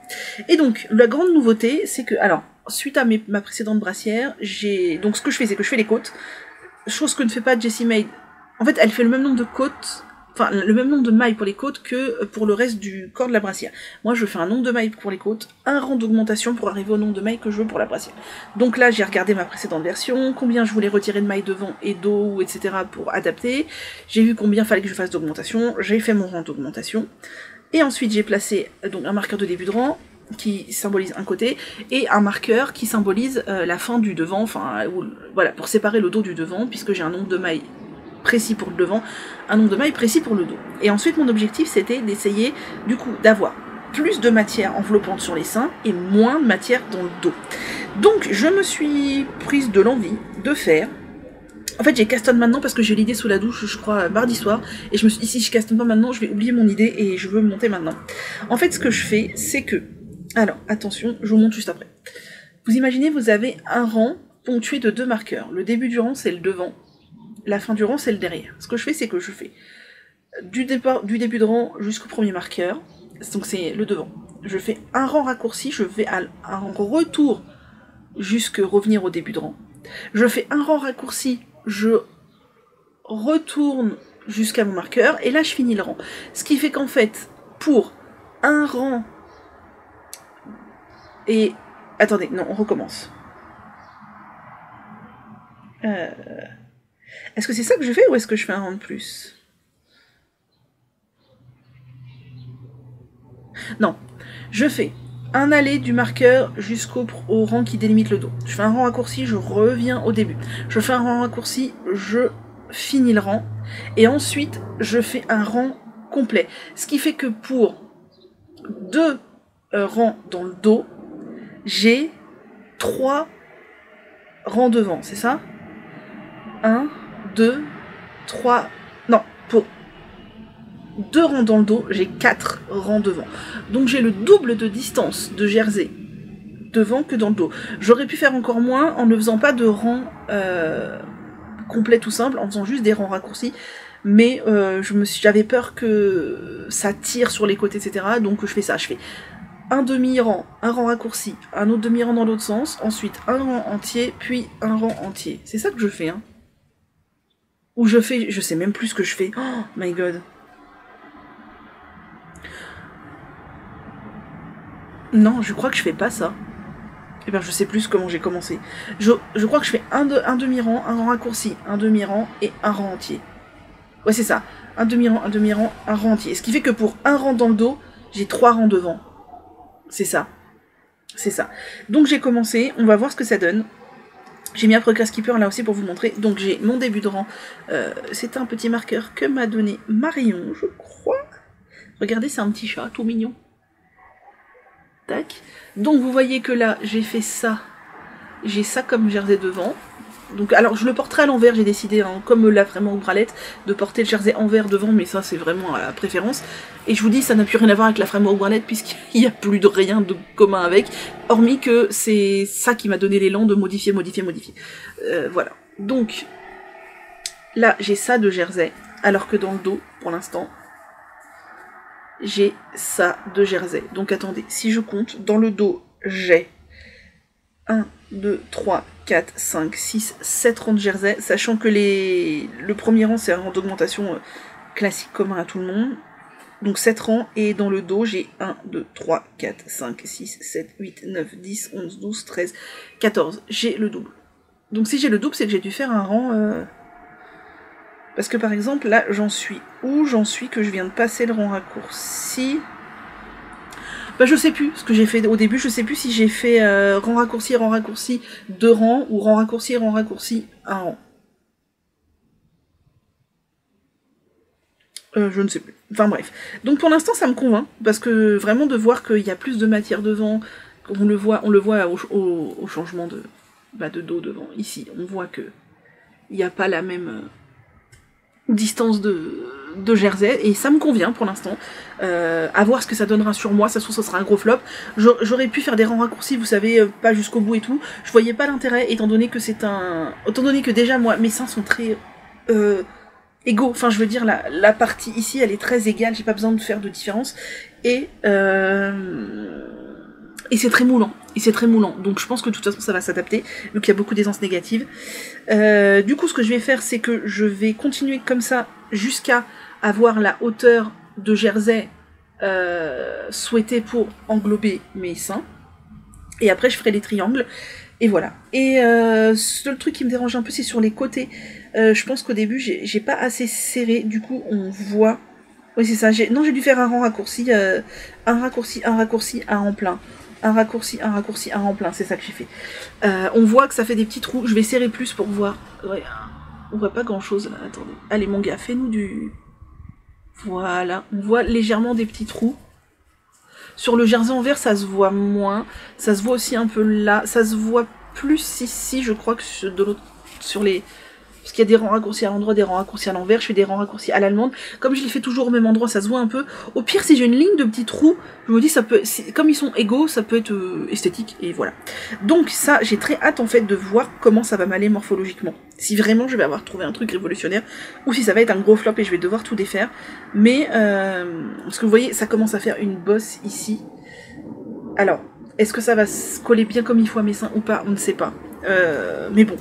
Et donc, la grande nouveauté, c'est que, alors, suite à ma précédente brassière, donc ce que je fais, c'est que je fais les côtes. Chose que ne fait pas Jessie Maid. En fait, elle fait le même nombre de côtes, enfin, le même nombre de mailles pour les côtes que pour le reste du corps de la brassière. Moi, je fais un nombre de mailles pour les côtes, un rang d'augmentation pour arriver au nombre de mailles que je veux pour la brassière. Donc là, j'ai regardé ma précédente version, combien je voulais retirer de mailles devant et dos, etc. pour adapter. J'ai vu combien fallait que je fasse d'augmentation, j'ai fait mon rang d'augmentation. Et ensuite, j'ai placé donc un marqueur de début de rang, qui symbolise un côté, et un marqueur qui symbolise la fin du devant, enfin, voilà, pour séparer le dos du devant, puisque j'ai un nombre de mailles précis pour le devant, un nombre de mailles précis pour le dos. Et ensuite mon objectif c'était d'essayer du coup d'avoir plus de matière enveloppante sur les seins et moins de matière dans le dos. Donc je me suis prise de l'envie de faire... En fait j'ai castonne maintenant parce que j'ai l'idée sous la douche, je crois, mardi soir, et je me suis dit si je castonne pas maintenant, je vais oublier mon idée et je veux monter maintenant. En fait ce que je fais, c'est que... Alors, attention, je vous montre juste après. Vous imaginez, vous avez un rang ponctué de 2 marqueurs. Le début du rang, c'est le devant. La fin du rang, c'est le derrière. Ce que je fais, c'est que je fais du début de rang jusqu'au premier marqueur. Donc c'est le devant. Je fais un rang raccourci, je fais un retour jusqu'à revenir au début de rang. Je fais un rang raccourci, je retourne jusqu'à mon marqueur, et là je finis le rang. Ce qui fait qu'en fait, pour un rang... Et... Attendez, non, on recommence. Est-ce que c'est ça que je fais, ou est-ce que je fais un rang de plus? Non, je fais un aller du marqueur jusqu'au rang qui délimite le dos. Je fais un rang raccourci, je reviens au début. Je fais un rang raccourci, je finis le rang. Et ensuite, je fais un rang complet. Ce qui fait que pour 2 rangs dans le dos, j'ai 3 rangs devant, c'est ça? 1, 2, 3... Non, pour 2 rangs dans le dos, j'ai 4 rangs devant. Donc j'ai le double de distance de jersey devant que dans le dos. J'aurais pu faire encore moins en ne faisant pas de rang complet tout simple, en faisant juste des rangs raccourcis. Mais j'avais peur que ça tire sur les côtés, etc. Donc je fais ça, je fais un demi-rang, un rang raccourci, un autre demi-rang dans l'autre sens, ensuite un rang entier, puis un rang entier. C'est ça que je fais, hein. Ou je fais, je sais même plus ce que je fais. Oh my god. Non, je crois que je fais pas ça. Eh bien, je sais plus comment j'ai commencé. Je crois que je fais un demi-rang, un rang raccourci, un demi-rang et un rang entier. Ouais, c'est ça. Un demi-rang, un rang entier. Ce qui fait que pour un rang dans le dos, j'ai 3 rangs devant. C'est ça. C'est ça. Donc j'ai commencé, on va voir ce que ça donne. J'ai mis un Progress Keeper là aussi pour vous montrer. Donc j'ai mon début de rang. C'est un petit marqueur que m'a donné Marion, je crois. Regardez, c'est un petit chat tout mignon. Tac. Donc vous voyez que là, j'ai fait ça. J'ai ça comme jersey devant. Donc, alors je le porterai à l'envers, j'ai décidé, hein, comme là vraiment aux bralettes, de porter le jersey envers devant, mais ça c'est vraiment à la préférence. Et je vous dis, ça n'a plus rien à voir avec la framework bralette, puisqu'il n'y a plus de rien de commun avec, hormis que c'est ça qui m'a donné l'élan de modifier. Voilà. Donc, là j'ai ça de jersey, alors que dans le dos, pour l'instant, j'ai ça de jersey. Donc attendez, si je compte, dans le dos, j'ai 1, 2, 3, 4, 5, 6, 7 rangs de jersey, sachant que le premier rang c'est un rang d'augmentation classique commun à tout le monde. Donc 7 rangs, et dans le dos j'ai 1, 2, 3, 4, 5, 6, 7, 8, 9, 10, 11, 12, 13, 14. J'ai le double. Donc si j'ai le double, c'est que j'ai dû faire un rang... Parce que par exemple, là, j'en suis où? J'en suis que je viens de passer le rang raccourci... Bah je sais plus ce que j'ai fait au début, je sais plus si j'ai fait rang raccourci, 2 rangs, ou rang raccourci, 1 rang. Je ne sais plus. Enfin bref. Donc pour l'instant ça me convainc, parce que vraiment de voir qu'il y a plus de matière devant, on le voit au changement de dos devant. Ici, on voit que il n'y a pas la même distance de jersey, et ça me convient pour l'instant. À voir ce que ça donnera sur moi, ça se trouve ça sera un gros flop. J'aurais pu faire des rangs raccourcis, vous savez, pas jusqu'au bout et tout. Je voyais pas l'intérêt, étant donné que déjà moi mes seins sont très égaux, enfin je veux dire la partie ici elle est très égale, j'ai pas besoin de faire de différence, et c'est très moulant. Donc je pense que de toute façon ça va s'adapter, vu qu'il y a beaucoup d'aisance négative. Du coup ce que je vais faire, c'est que je vais continuer comme ça jusqu'à avoir la hauteur de jersey souhaitée pour englober mes seins. Et après je ferai les triangles. Et voilà. Et le seul truc qui me dérange un peu, c'est sur les côtés. Je pense qu'au début j'ai pas assez serré, du coup on voit... Oui c'est ça, j'ai dû faire un rang raccourci, un raccourci, un rang plein. Un raccourci, un rang plein, c'est ça que j'ai fait. On voit que ça fait des petits trous, je vais serrer plus pour voir. Ouais. On voit pas grand chose là, attendez. Allez mon gars, fais-nous du... Voilà, on voit légèrement des petits trous. Sur le jersey en vert, ça se voit moins. Ça se voit aussi un peu là. Ça se voit plus ici, je crois, que de l'autre... Sur les... Parce qu'il y a des rangs raccourcis à l'endroit, des rangs raccourcis à l'envers. Je fais des rangs raccourcis à l'allemande. Comme je les fais toujours au même endroit, ça se voit un peu. Au pire, si j'ai une ligne de petits trous, je me dis, ça peut... Comme ils sont égaux, ça peut être esthétique. Et voilà. Donc ça, j'ai très hâte en fait de voir comment ça va m'aller morphologiquement. Si vraiment je vais avoir trouvé un truc révolutionnaire, ou si ça va être un gros flop et je vais devoir tout défaire. Mais, parce que vous voyez, ça commence à faire une bosse ici. Alors, est-ce que ça va se coller bien comme il faut à mes seins ou pas? On ne sait pas. Mais bon,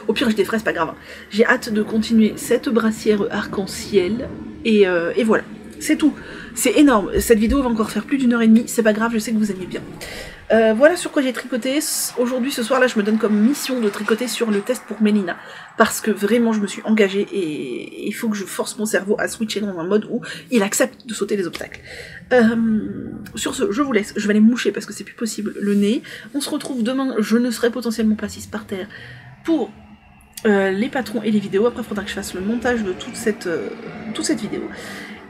au pire je défraie, c'est pas grave. J'ai hâte de continuer cette brassière arc-en-ciel. Et voilà, c'est tout. C'est énorme. Cette vidéo va encore faire plus d'1 heure et demie. C'est pas grave, je sais que vous aimez bien. Voilà sur quoi j'ai tricoté. Aujourd'hui, ce soir là, je me donne comme mission de tricoter sur le test pour Mélina. Parce que vraiment, je me suis engagée et il faut que je force mon cerveau à switcher dans un mode où il accepte de sauter les obstacles. Sur ce, je vous laisse. Je vais aller me moucher parce que c'est plus possible le nez. On se retrouve demain. Je ne serai potentiellement pas assise par terre pour les patrons et les vidéos. Après, il faudra que je fasse le montage de toute cette vidéo.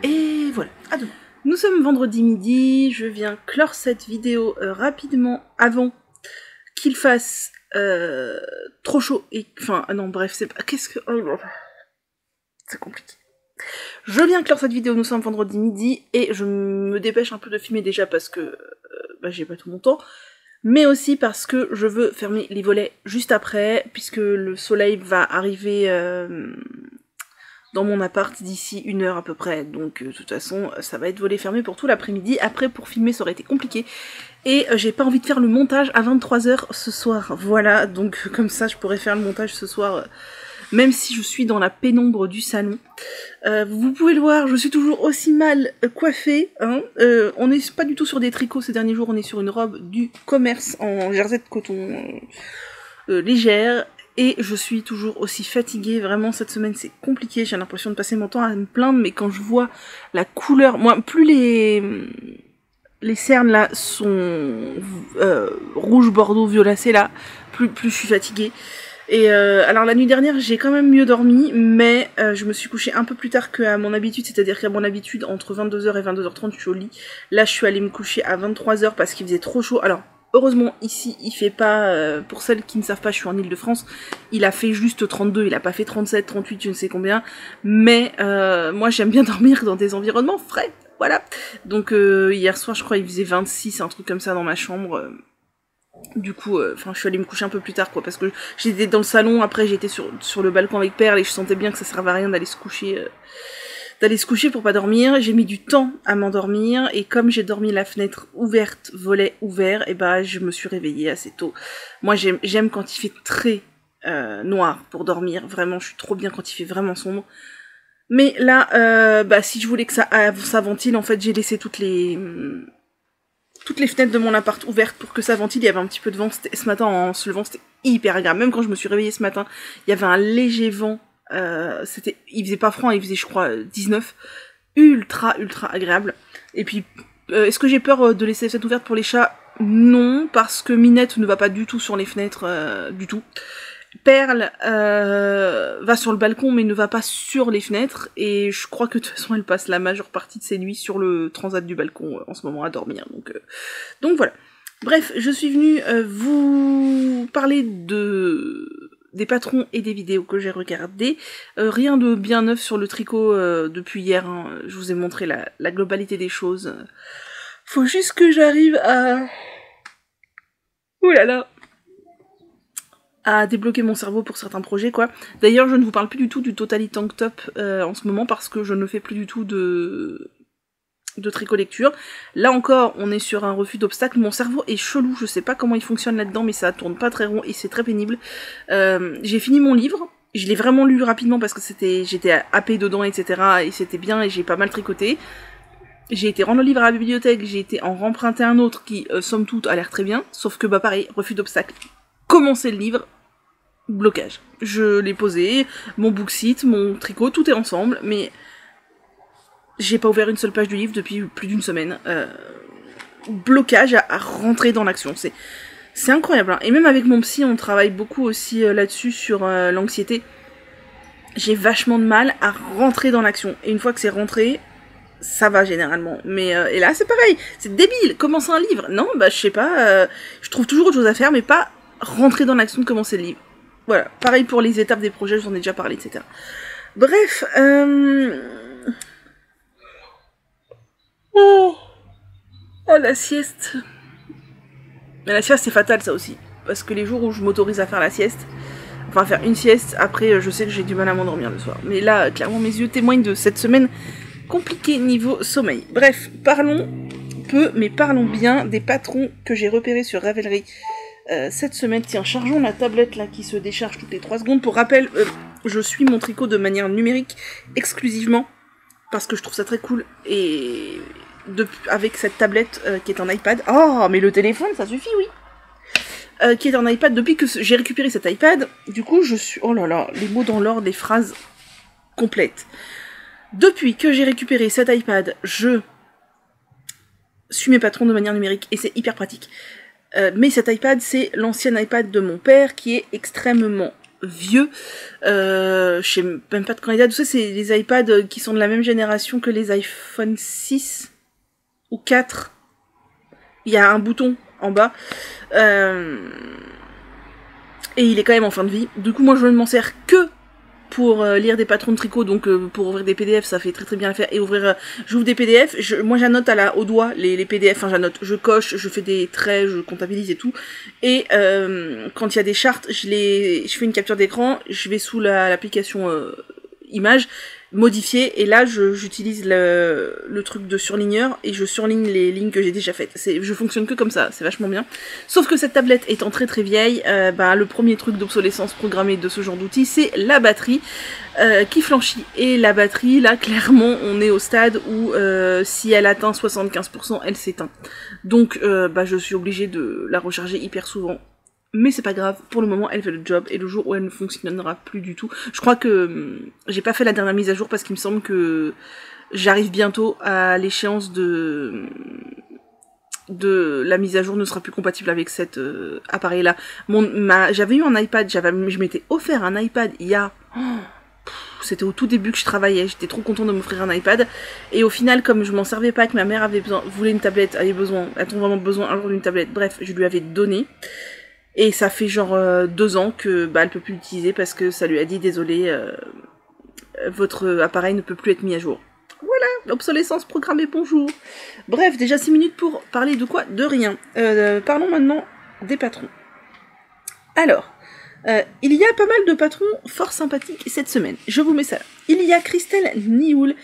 Et voilà, à demain. Nous sommes vendredi midi, je viens clore cette vidéo rapidement avant qu'il fasse trop chaud et... Enfin, non, bref, c'est pas... Qu'est-ce que... Oh, c'est compliqué. Je viens clore cette vidéo, nous sommes vendredi midi, et je me dépêche un peu de filmer déjà parce que j'ai pas tout mon temps, mais aussi parce que je veux fermer les volets juste après, puisque le soleil va arriver... dans mon appart d'ici 1 heure à peu près, donc de toute façon ça va être volet fermé pour tout l'après-midi. Après pour filmer ça aurait été compliqué, et j'ai pas envie de faire le montage à 23 h ce soir, voilà, donc comme ça je pourrais faire le montage ce soir, même si je suis dans la pénombre du salon. Vous pouvez le voir, je suis toujours aussi mal coiffée, hein. On n'est pas du tout sur des tricots ces derniers jours, on est sur une robe du commerce en jersey de coton légère. Et je suis toujours aussi fatiguée, vraiment cette semaine c'est compliqué, j'ai l'impression de passer mon temps à me plaindre, mais quand je vois la couleur, moi plus les cernes là sont rouge, bordeaux, violacé là, plus je suis fatiguée. Et alors la nuit dernière j'ai quand même mieux dormi, mais je me suis couchée un peu plus tard qu'à mon habitude, c'est-à-dire qu'à mon habitude entre 22 h et 22 h 30 je suis au lit. Là je suis allée me coucher à 23 h parce qu'il faisait trop chaud. Alors heureusement, ici, il fait pas, pour celles qui ne savent pas, je suis en Ile-de-France, il a fait juste 32, il a pas fait 37, 38, je ne sais combien, mais moi j'aime bien dormir dans des environnements frais, voilà. Donc hier soir, je crois, il faisait 26, un truc comme ça dans ma chambre. Du coup, je suis allée me coucher un peu plus tard, quoi, parce que j'étais dans le salon, après j'étais sur le balcon avec Perle, et je sentais bien que ça servait à rien d'aller se coucher... pour pas dormir. J'ai mis du temps à m'endormir, et comme j'ai dormi la fenêtre ouverte, volet ouvert, et bah je me suis réveillée assez tôt. Moi j'aime quand il fait très noir pour dormir, vraiment je suis trop bien quand il fait vraiment sombre. Mais là, si je voulais que ça ventile, en fait j'ai laissé toutes les fenêtres de mon appart ouvertes pour que ça ventile. Il y avait un petit peu de vent, ce matin en se levant c'était hyper agréable, même quand je me suis réveillée ce matin, il y avait un léger vent. Il faisait pas froid, il faisait je crois 19, ultra agréable. Et puis est-ce que j'ai peur de laisser les fenêtres ouvertes pour les chats? Non, parce que Minette ne va pas du tout sur les fenêtres, du tout. Perle va sur le balcon mais ne va pas sur les fenêtres, et je crois que de toute façon elle passe la majeure partie de ses nuits sur le transat du balcon en ce moment à dormir, donc voilà. Bref, je suis venue vous parler des patrons et des vidéos que j'ai regardées. Rien de bien neuf sur le tricot depuis hier, hein. Je vous ai montré la globalité des choses. Faut juste que j'arrive à... Ouh là là, à débloquer mon cerveau pour certains projets, quoi. D'ailleurs, je ne vous parle plus du tout du Totally Tank Top en ce moment, parce que je ne fais plus du tout de tricot lecture. Là encore, on est sur un refus d'obstacle. Mon cerveau est chelou, je sais pas comment il fonctionne là-dedans, mais ça tourne pas très rond et c'est très pénible. J'ai fini mon livre, je l'ai vraiment lu rapidement parce que j'étais happée dedans, etc. et c'était bien, et j'ai pas mal tricoté. J'ai été rendre le livre à la bibliothèque, j'ai été en remprunter un autre qui, somme toute, a l'air très bien, sauf que pareil, refus d'obstacle. Commencer le livre, blocage. Je l'ai posé, mon booksite, mon tricot, tout est ensemble, mais j'ai pas ouvert une seule page du livre depuis plus d'1 semaine. Blocage à rentrer dans l'action, c'est incroyable, hein. Et même avec mon psy, on travaille beaucoup aussi là-dessus sur l'anxiété. j'ai vachement de mal à rentrer dans l'action. Et une fois que c'est rentré, ça va généralement. Mais et là, c'est pareil. C'est débile. Commencer un livre. Non, bah je sais pas. Je trouve toujours autre chose à faire, mais pas rentrer dans l'action de commencer le livre. Voilà. Pareil pour les étapes des projets, j'en ai déjà parlé, etc. Bref. Oh, la sieste. Mais la sieste, c'est fatal, ça aussi. Parce que les jours où je m'autorise à faire la sieste, enfin faire une sieste, après je sais que j'ai du mal à m'endormir le soir. Mais là, clairement, mes yeux témoignent de cette semaine compliquée niveau sommeil. Bref, parlons peu, mais parlons bien des patrons que j'ai repérés sur Ravelry cette semaine. Tiens, chargeons la tablette là qui se décharge toutes les 3 secondes. Pour rappel, je suis mon tricot de manière numérique exclusivement parce que je trouve ça très cool et avec cette tablette qui est en iPad. Oh, mais le téléphone, ça suffit, oui. Qui est en iPad depuis que j'ai récupéré cet iPad. Du coup, je suis... Oh là là, les mots dans l'ordre, les phrases complètes. Depuis que j'ai récupéré cet iPad, je suis mes patrons de manière numérique et c'est hyper pratique. Mais cet iPad, c'est l'ancien iPad de mon père qui est extrêmement vieux. Je sais même pas de quand il date. Tout ça, c'est les iPads qui sont de la même génération que les iPhone 6 ou 4. Il y a un bouton en bas. Et il est quand même en fin de vie. Du coup, moi, je ne m'en sers que pour lire des patrons de tricot. Donc, pour ouvrir des PDF, ça fait très très bien à faire. Et j'ouvre des PDF. Moi, j'annote au doigt les PDF. Enfin, j'annote. Je coche, je fais des traits, je comptabilise et tout. Et quand il y a des chartes, je fais une capture d'écran. Je vais sous l'application image, modifier, et là j'utilise le truc de surligneur et je surligne les lignes que j'ai déjà faites. Je fonctionne que comme ça, c'est vachement bien. Sauf que cette tablette étant très très vieille, le premier truc d'obsolescence programmée de ce genre d'outil, c'est la batterie qui flanchit. Et la batterie, là clairement on est au stade où si elle atteint 75%, elle s'éteint. Donc je suis obligée de la recharger hyper souvent. Mais c'est pas grave, pour le moment elle fait le job, et le jour où elle ne fonctionnera plus du tout, je crois que j'ai pas fait la dernière mise à jour parce qu'il me semble que j'arrive bientôt à l'échéance de la mise à jour ne sera plus compatible avec cet appareil là. J'avais eu un iPad, je m'étais offert un iPad il y a... c'était au tout début que je travaillais, j'étais trop contente de m'offrir un iPad, et au final comme je m'en servais pas, que ma mère voulait une tablette, a-t-on vraiment besoin un jour d'une tablette, bref, je lui avais donné. Et ça fait genre 2 ans que elle peut plus l'utiliser parce que ça lui a dit désolé, votre appareil ne peut plus être mis à jour. Voilà, obsolescence programmée, bonjour. Bref, déjà 6 minutes pour parler de quoi? De rien. Parlons maintenant des patrons. Alors, il y a pas mal de patrons fort sympathiques cette semaine. Je vous mets ça là. Il y a Christelle Nioul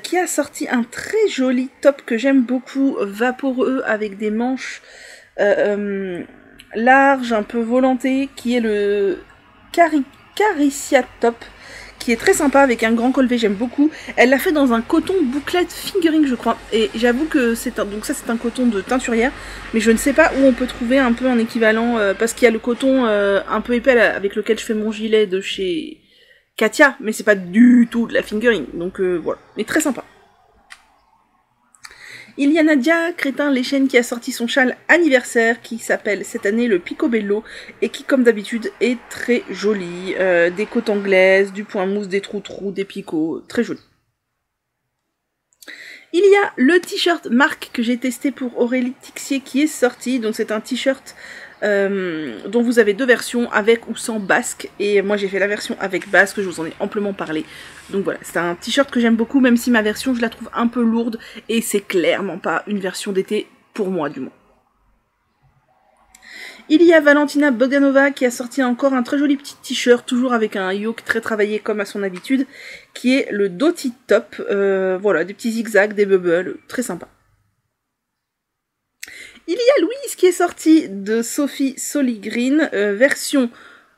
qui a sorti un très joli top que j'aime beaucoup, vaporeux avec des manches... large, un peu volanté, qui est le Caricia Top, qui est très sympa avec un grand col V, j'aime beaucoup. Elle l'a fait dans un coton bouclette fingering, je crois, et j'avoue que c'est un coton de teinturière, mais je ne sais pas où on peut trouver un peu un équivalent, parce qu'il y a le coton un peu épais avec lequel je fais mon gilet de chez Katia, mais c'est pas du tout de la fingering, donc voilà, mais très sympa. Il y a Nadia Crétin-Léchène qui a sorti son châle anniversaire qui s'appelle cette année le Picobello et qui comme d'habitude est très joli. Des côtes anglaises, du point mousse, des trous-trous, des picots, très joli. Il y a le t-shirt Marc que j'ai testé pour Aurélie Tixier qui est sorti. Donc c'est un t-shirt dont vous avez 2 versions, avec ou sans basque, et moi j'ai fait la version avec basque, je vous en ai amplement parlé. Donc voilà, c'est un t-shirt que j'aime beaucoup, même si ma version je la trouve un peu lourde, et c'est clairement pas une version d'été, pour moi du moins. Il y a Valentina Bogdanova qui a sorti encore un très joli petit t-shirt, toujours avec un yoke très travaillé comme à son habitude, qui est le Doty Top, voilà, des petits zigzags, des bubbles, très sympa. Il y a Louise qui est sortie de Sophie Soligreen, version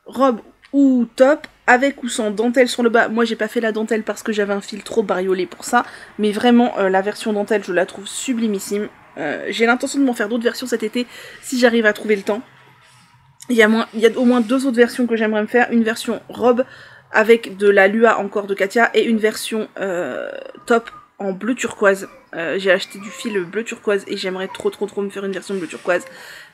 robe ou top, avec ou sans dentelle sur le bas. Moi j'ai pas fait la dentelle parce que j'avais un fil trop bariolé pour ça, mais vraiment la version dentelle je la trouve sublimissime. J'ai l'intention de m'en faire d'autres versions cet été si j'arrive à trouver le temps. Il y a au moins 2 autres versions que j'aimerais me faire, une version robe avec de la Lua encore de Katia et une version top en bleu turquoise. J'ai acheté du fil bleu turquoise et j'aimerais trop me faire une version bleu turquoise.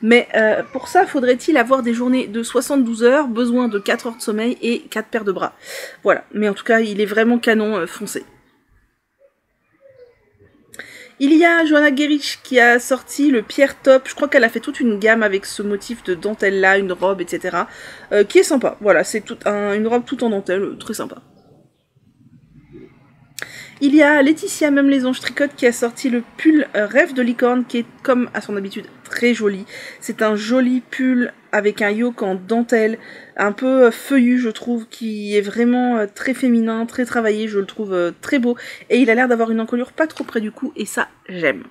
Mais pour ça, faudrait-il avoir des journées de 72 heures, besoin de 4 heures de sommeil et 4 paires de bras. Voilà, mais en tout cas, il est vraiment canon foncé. Il y a Joanna Gerich qui a sorti le Pierre Top, je crois qu'elle a fait toute une gamme avec ce motif de dentelle là, une robe, etc. Qui est sympa, voilà, c'est une robe toute en dentelle, très sympa. Il y a Laetitia, même les anges tricotent, qui a sorti le pull Rêve de licorne, qui est comme à son habitude très joli. C'est un joli pull avec un yoke en dentelle, un peu feuillu je trouve, qui est vraiment très féminin, très travaillé, je le trouve très beau. Et il a l'air d'avoir une encolure pas trop près du cou, et ça j'aime.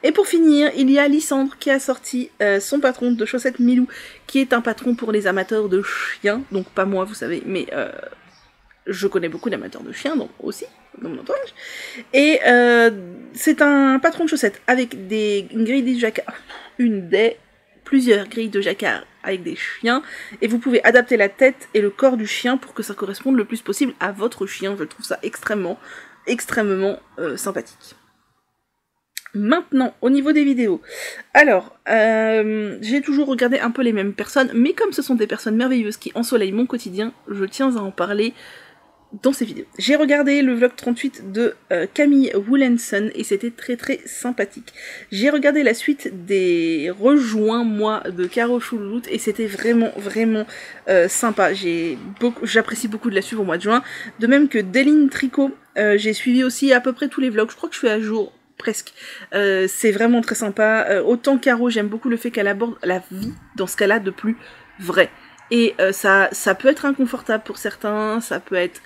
Et pour finir, il y a Lysandre qui a sorti son patron de chaussettes Milou, qui est un patron pour les amateurs de chiens, donc pas moi vous savez, mais je connais beaucoup d'amateurs de chiens, donc aussi, dans mon entourage. Et c'est un patron de chaussettes avec une grille de jacquard, plusieurs grilles de jacquard avec des chiens, et vous pouvez adapter la tête et le corps du chien pour que ça corresponde le plus possible à votre chien. Je trouve ça extrêmement sympathique. Maintenant, au niveau des vidéos, alors, j'ai toujours regardé un peu les mêmes personnes, mais comme ce sont des personnes merveilleuses qui ensoleillent mon quotidien, je tiens à en parler dans ces vidéos. J'ai regardé le vlog 38 de Camille Woolenson et c'était très sympathique. J'ai regardé la suite des rejoints moi de Caro Chouloute et c'était vraiment sympa. J'apprécie beaucoup de la suivre au mois de juin. De même que Deline Tricot, j'ai suivi aussi à peu près tous les vlogs. Je crois que je suis à jour presque. C'est vraiment très sympa. Autant Caro, j'aime beaucoup le fait qu'elle aborde la vie dans ce cas-là de plus vrai. Et ça peut être inconfortable pour certains, ça peut être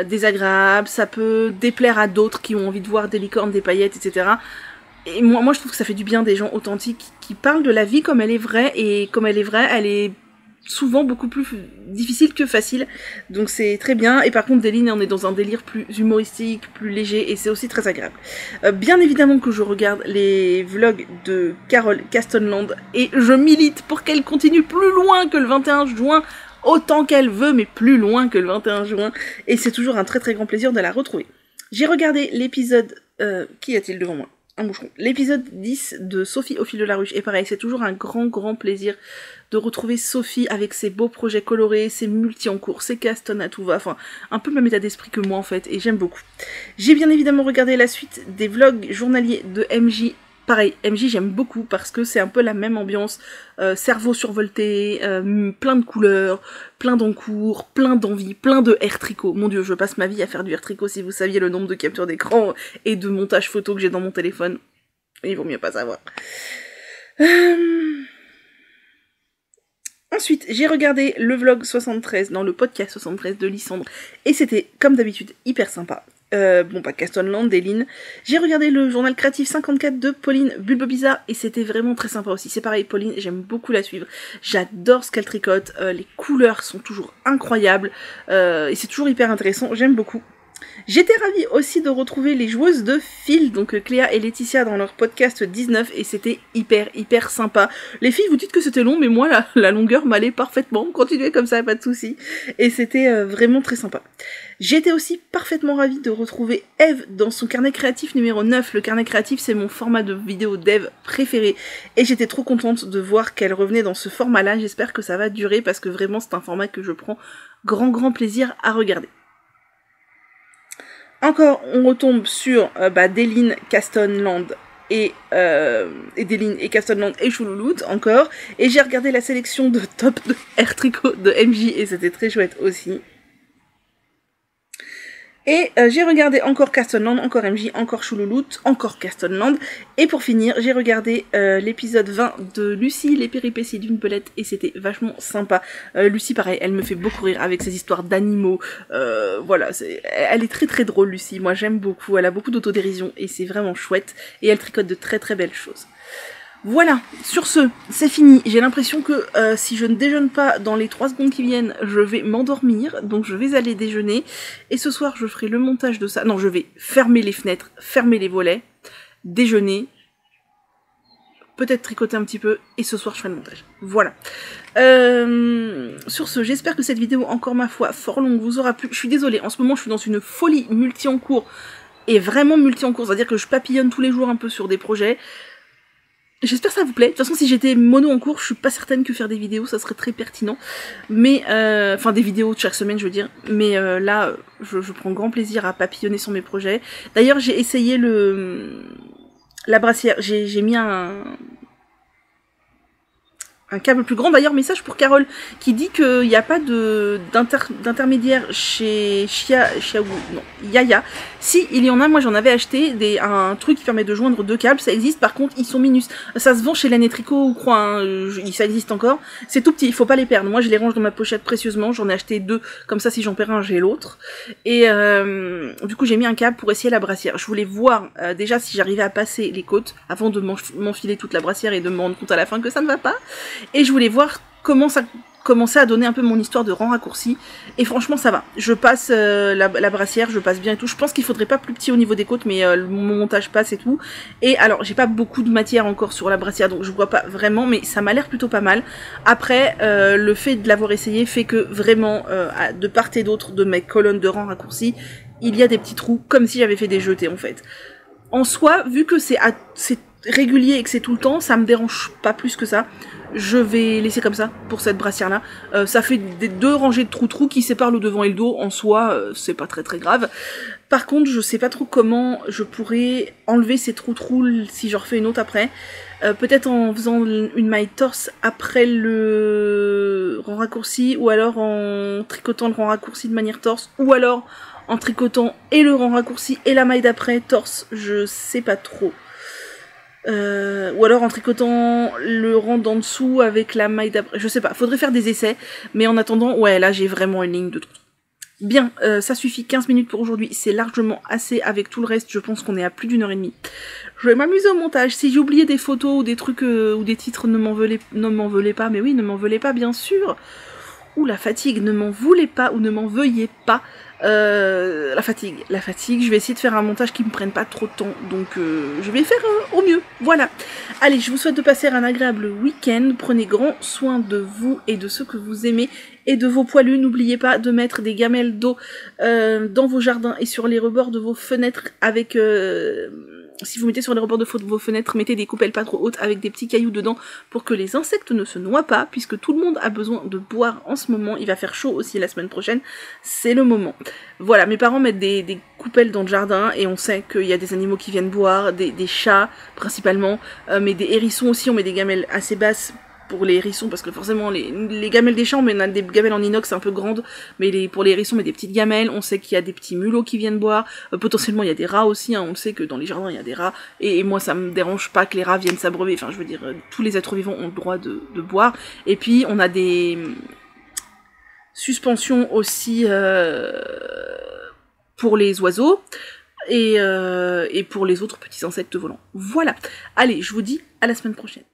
désagréable, ça peut déplaire à d'autres qui ont envie de voir des licornes, des paillettes, etc. Et moi je trouve que ça fait du bien des gens authentiques qui parlent de la vie comme elle est vraie, et comme elle est vraie, elle est souvent beaucoup plus difficile que facile, donc c'est très bien. Et par contre Deline, on est dans un délire plus humoristique, plus léger, et c'est aussi très agréable. Bien évidemment que je regarde les vlogs de Carole Castonland, et je milite pour qu'elle continue plus loin que le 21 juin, autant qu'elle veut, mais plus loin que le 21 juin, et c'est toujours un très grand plaisir de la retrouver. J'ai regardé l'épisode... Qu'y a-t-il devant moi ? Un boucheron. L'épisode 10 de Sophie au fil de la ruche. Et pareil, c'est toujours un grand plaisir de retrouver Sophie avec ses beaux projets colorés, ses multi en cours, ses castonnes à tout va. Enfin, un peu le même état d'esprit que moi en fait. Et j'aime beaucoup. J'ai bien évidemment regardé la suite des vlogs journaliers de MJ. Pareil, MJ j'aime beaucoup parce que c'est un peu la même ambiance, cerveau survolté, plein de couleurs, plein d'encours, plein d'envie, plein de air tricot. Mon dieu, je passe ma vie à faire du air tricot si vous saviez le nombre de captures d'écran et de montage photo que j'ai dans mon téléphone. Il vaut mieux pas savoir. Ensuite, j'ai regardé le vlog 73, le podcast 73 de Lysandre, et c'était, comme d'habitude, hyper sympa. Pas Castonland, Deline. J'ai regardé le journal créatif 54 de Pauline Bulbebizarre et c'était vraiment très sympa aussi. C'est pareil, Pauline, j'aime beaucoup la suivre. J'adore ce qu'elle tricote, les couleurs sont toujours incroyables et c'est toujours hyper intéressant, j'aime beaucoup. J'étais ravie aussi de retrouver les joueuses de fil, donc Cléa et Laetitia dans leur podcast 19 et c'était hyper sympa. Les filles, vous dites que c'était long, mais moi la longueur m'allait parfaitement, continuez comme ça, pas de soucis. Et c'était vraiment très sympa. J'étais aussi parfaitement ravie de retrouver Eve dans son carnet créatif numéro 9. Le carnet créatif, c'est mon format de vidéo d'Eve préféré. Et j'étais trop contente de voir qu'elle revenait dans ce format-là. J'espère que ça va durer parce que vraiment, c'est un format que je prends grand plaisir à regarder. Encore, on retombe sur Deline, Castonland et Deline et Castonland et Choulouloute encore. Et j'ai regardé la sélection de top de air tricot de MJ et c'était très chouette aussi. Et j'ai regardé encore Castonland, encore MJ, encore Choulouloute, encore Castonland. Et pour finir, j'ai regardé l'épisode 20 de Lucie, les péripéties d'une pelette, et c'était vachement sympa. Lucie, pareil, elle me fait beaucoup rire avec ses histoires d'animaux. Voilà, elle est très drôle, Lucie. Moi, j'aime beaucoup. Elle a beaucoup d'autodérision, et c'est vraiment chouette. Et elle tricote de très belles choses. Voilà, sur ce, c'est fini. J'ai l'impression que si je ne déjeune pas dans les 3 secondes qui viennent, je vais m'endormir. Donc je vais aller déjeuner. Et ce soir, je ferai le montage de ça. Non, je vais fermer les fenêtres, fermer les volets, déjeuner, peut-être tricoter un petit peu. Et ce soir, je ferai le montage. Voilà. sur ce, j'espère que cette vidéo, encore ma foi, fort longue, vous aura plu. Je suis désolée, en ce moment je suis dans une folie multi en cours, et vraiment multi en cours, c'est-à-dire que je papillonne tous les jours un peu sur des projets. J'espère que ça vous plaît. De toute façon, si j'étais mono en cours, je suis pas certaine que faire des vidéos, ça serait très pertinent. Mais, enfin, des vidéos de chaque semaine, je veux dire. Mais là, je prends grand plaisir à papillonner sur mes projets. D'ailleurs, j'ai essayé la brassière. J'ai mis un câble plus grand. D'ailleurs, message pour Carole qui dit qu'il n'y a pas d'intermédiaire chez Yaya. Si, il y en a, moi j'en avais acheté un truc qui permet de joindre 2 câbles, ça existe, par contre ils sont minus. Ça se vend chez Laine et Tricot ou quoi, hein, ça existe encore. C'est tout petit, il faut pas les perdre. Moi je les range dans ma pochette précieusement, j'en ai acheté 2, comme ça si j'en perds un, j'ai l'autre. Et du coup j'ai mis un câble pour essayer la brassière. Je voulais voir déjà si j'arrivais à passer les côtes avant de m'enfiler toute la brassière et de me rendre compte à la fin que ça ne va pas. Et je voulais voir comment ça commençait à donner un peu mon histoire de rang raccourci. Et franchement, ça va. Je passe la brassière, je passe bien et tout. Je pense qu'il faudrait pas plus petit au niveau des côtes, mais mon montage passe et tout. Et alors, j'ai pas beaucoup de matière encore sur la brassière, donc je vois pas vraiment, mais ça m'a l'air plutôt pas mal. Après, le fait de l'avoir essayé fait que vraiment, de part et d'autre de mes colonnes de rang raccourci, il y a des petits trous, comme si j'avais fait des jetés en fait. En soi, vu que c'est régulier et que c'est tout le temps, ça me dérange pas plus que ça. Je vais laisser comme ça pour cette brassière là. Ça fait des 2 rangées de trous qui séparent le devant et le dos. En soi, c'est pas très grave. Par contre, je sais pas trop comment je pourrais enlever ces trous si j'en refais une autre après. Peut-être en faisant une maille torse après le rang raccourci, ou alors en tricotant le rang raccourci de manière torse, ou alors en tricotant et le rang raccourci et la maille d'après torse. Je sais pas trop. Ou alors en tricotant le rang d'en dessous avec la maille d'après, je sais pas, faudrait faire des essais, mais en attendant, ouais, là j'ai vraiment une ligne de trou. Bien, ça suffit, 15 minutes pour aujourd'hui, c'est largement assez avec tout le reste, je pense qu'on est à plus d'1h30. Je vais m'amuser au montage, si j'ai oublié des photos ou des trucs ou des titres, ne m'en voulez pas, mais oui, ne m'en voulez pas bien sûr. Ou la fatigue, ne m'en voulez pas ou ne m'en veuillez pas. La fatigue, je vais essayer de faire un montage qui me prenne pas trop de temps, donc je vais faire au mieux, voilà. Allez, je vous souhaite de passer un agréable week-end, prenez grand soin de vous et de ceux que vous aimez, et de vos poilus, n'oubliez pas de mettre des gamelles d'eau dans vos jardins et sur les rebords de vos fenêtres avec... si vous mettez sur les rebords de vos fenêtres, mettez des coupelles pas trop hautes avec des petits cailloux dedans pour que les insectes ne se noient pas, puisque tout le monde a besoin de boire en ce moment. Il va faire chaud aussi la semaine prochaine, c'est le moment. Voilà, mes parents mettent des coupelles dans le jardin et on sait qu'il y a des animaux qui viennent boire, des chats principalement, mais des hérissons aussi, on met des gamelles assez basses pour les hérissons, parce que forcément les gamelles des chats, on a des gamelles en inox un peu grandes, mais pour les hérissons on met des petites gamelles. On sait qu'il y a des petits mulots qui viennent boire, potentiellement il y a des rats aussi, hein. On sait que dans les jardins il y a des rats, et moi ça me dérange pas que les rats viennent s'abreuver, enfin je veux dire, tous les êtres vivants ont le droit de boire. Et puis on a des suspensions aussi pour les oiseaux, et pour les autres petits insectes volants. Voilà, allez, je vous dis à la semaine prochaine.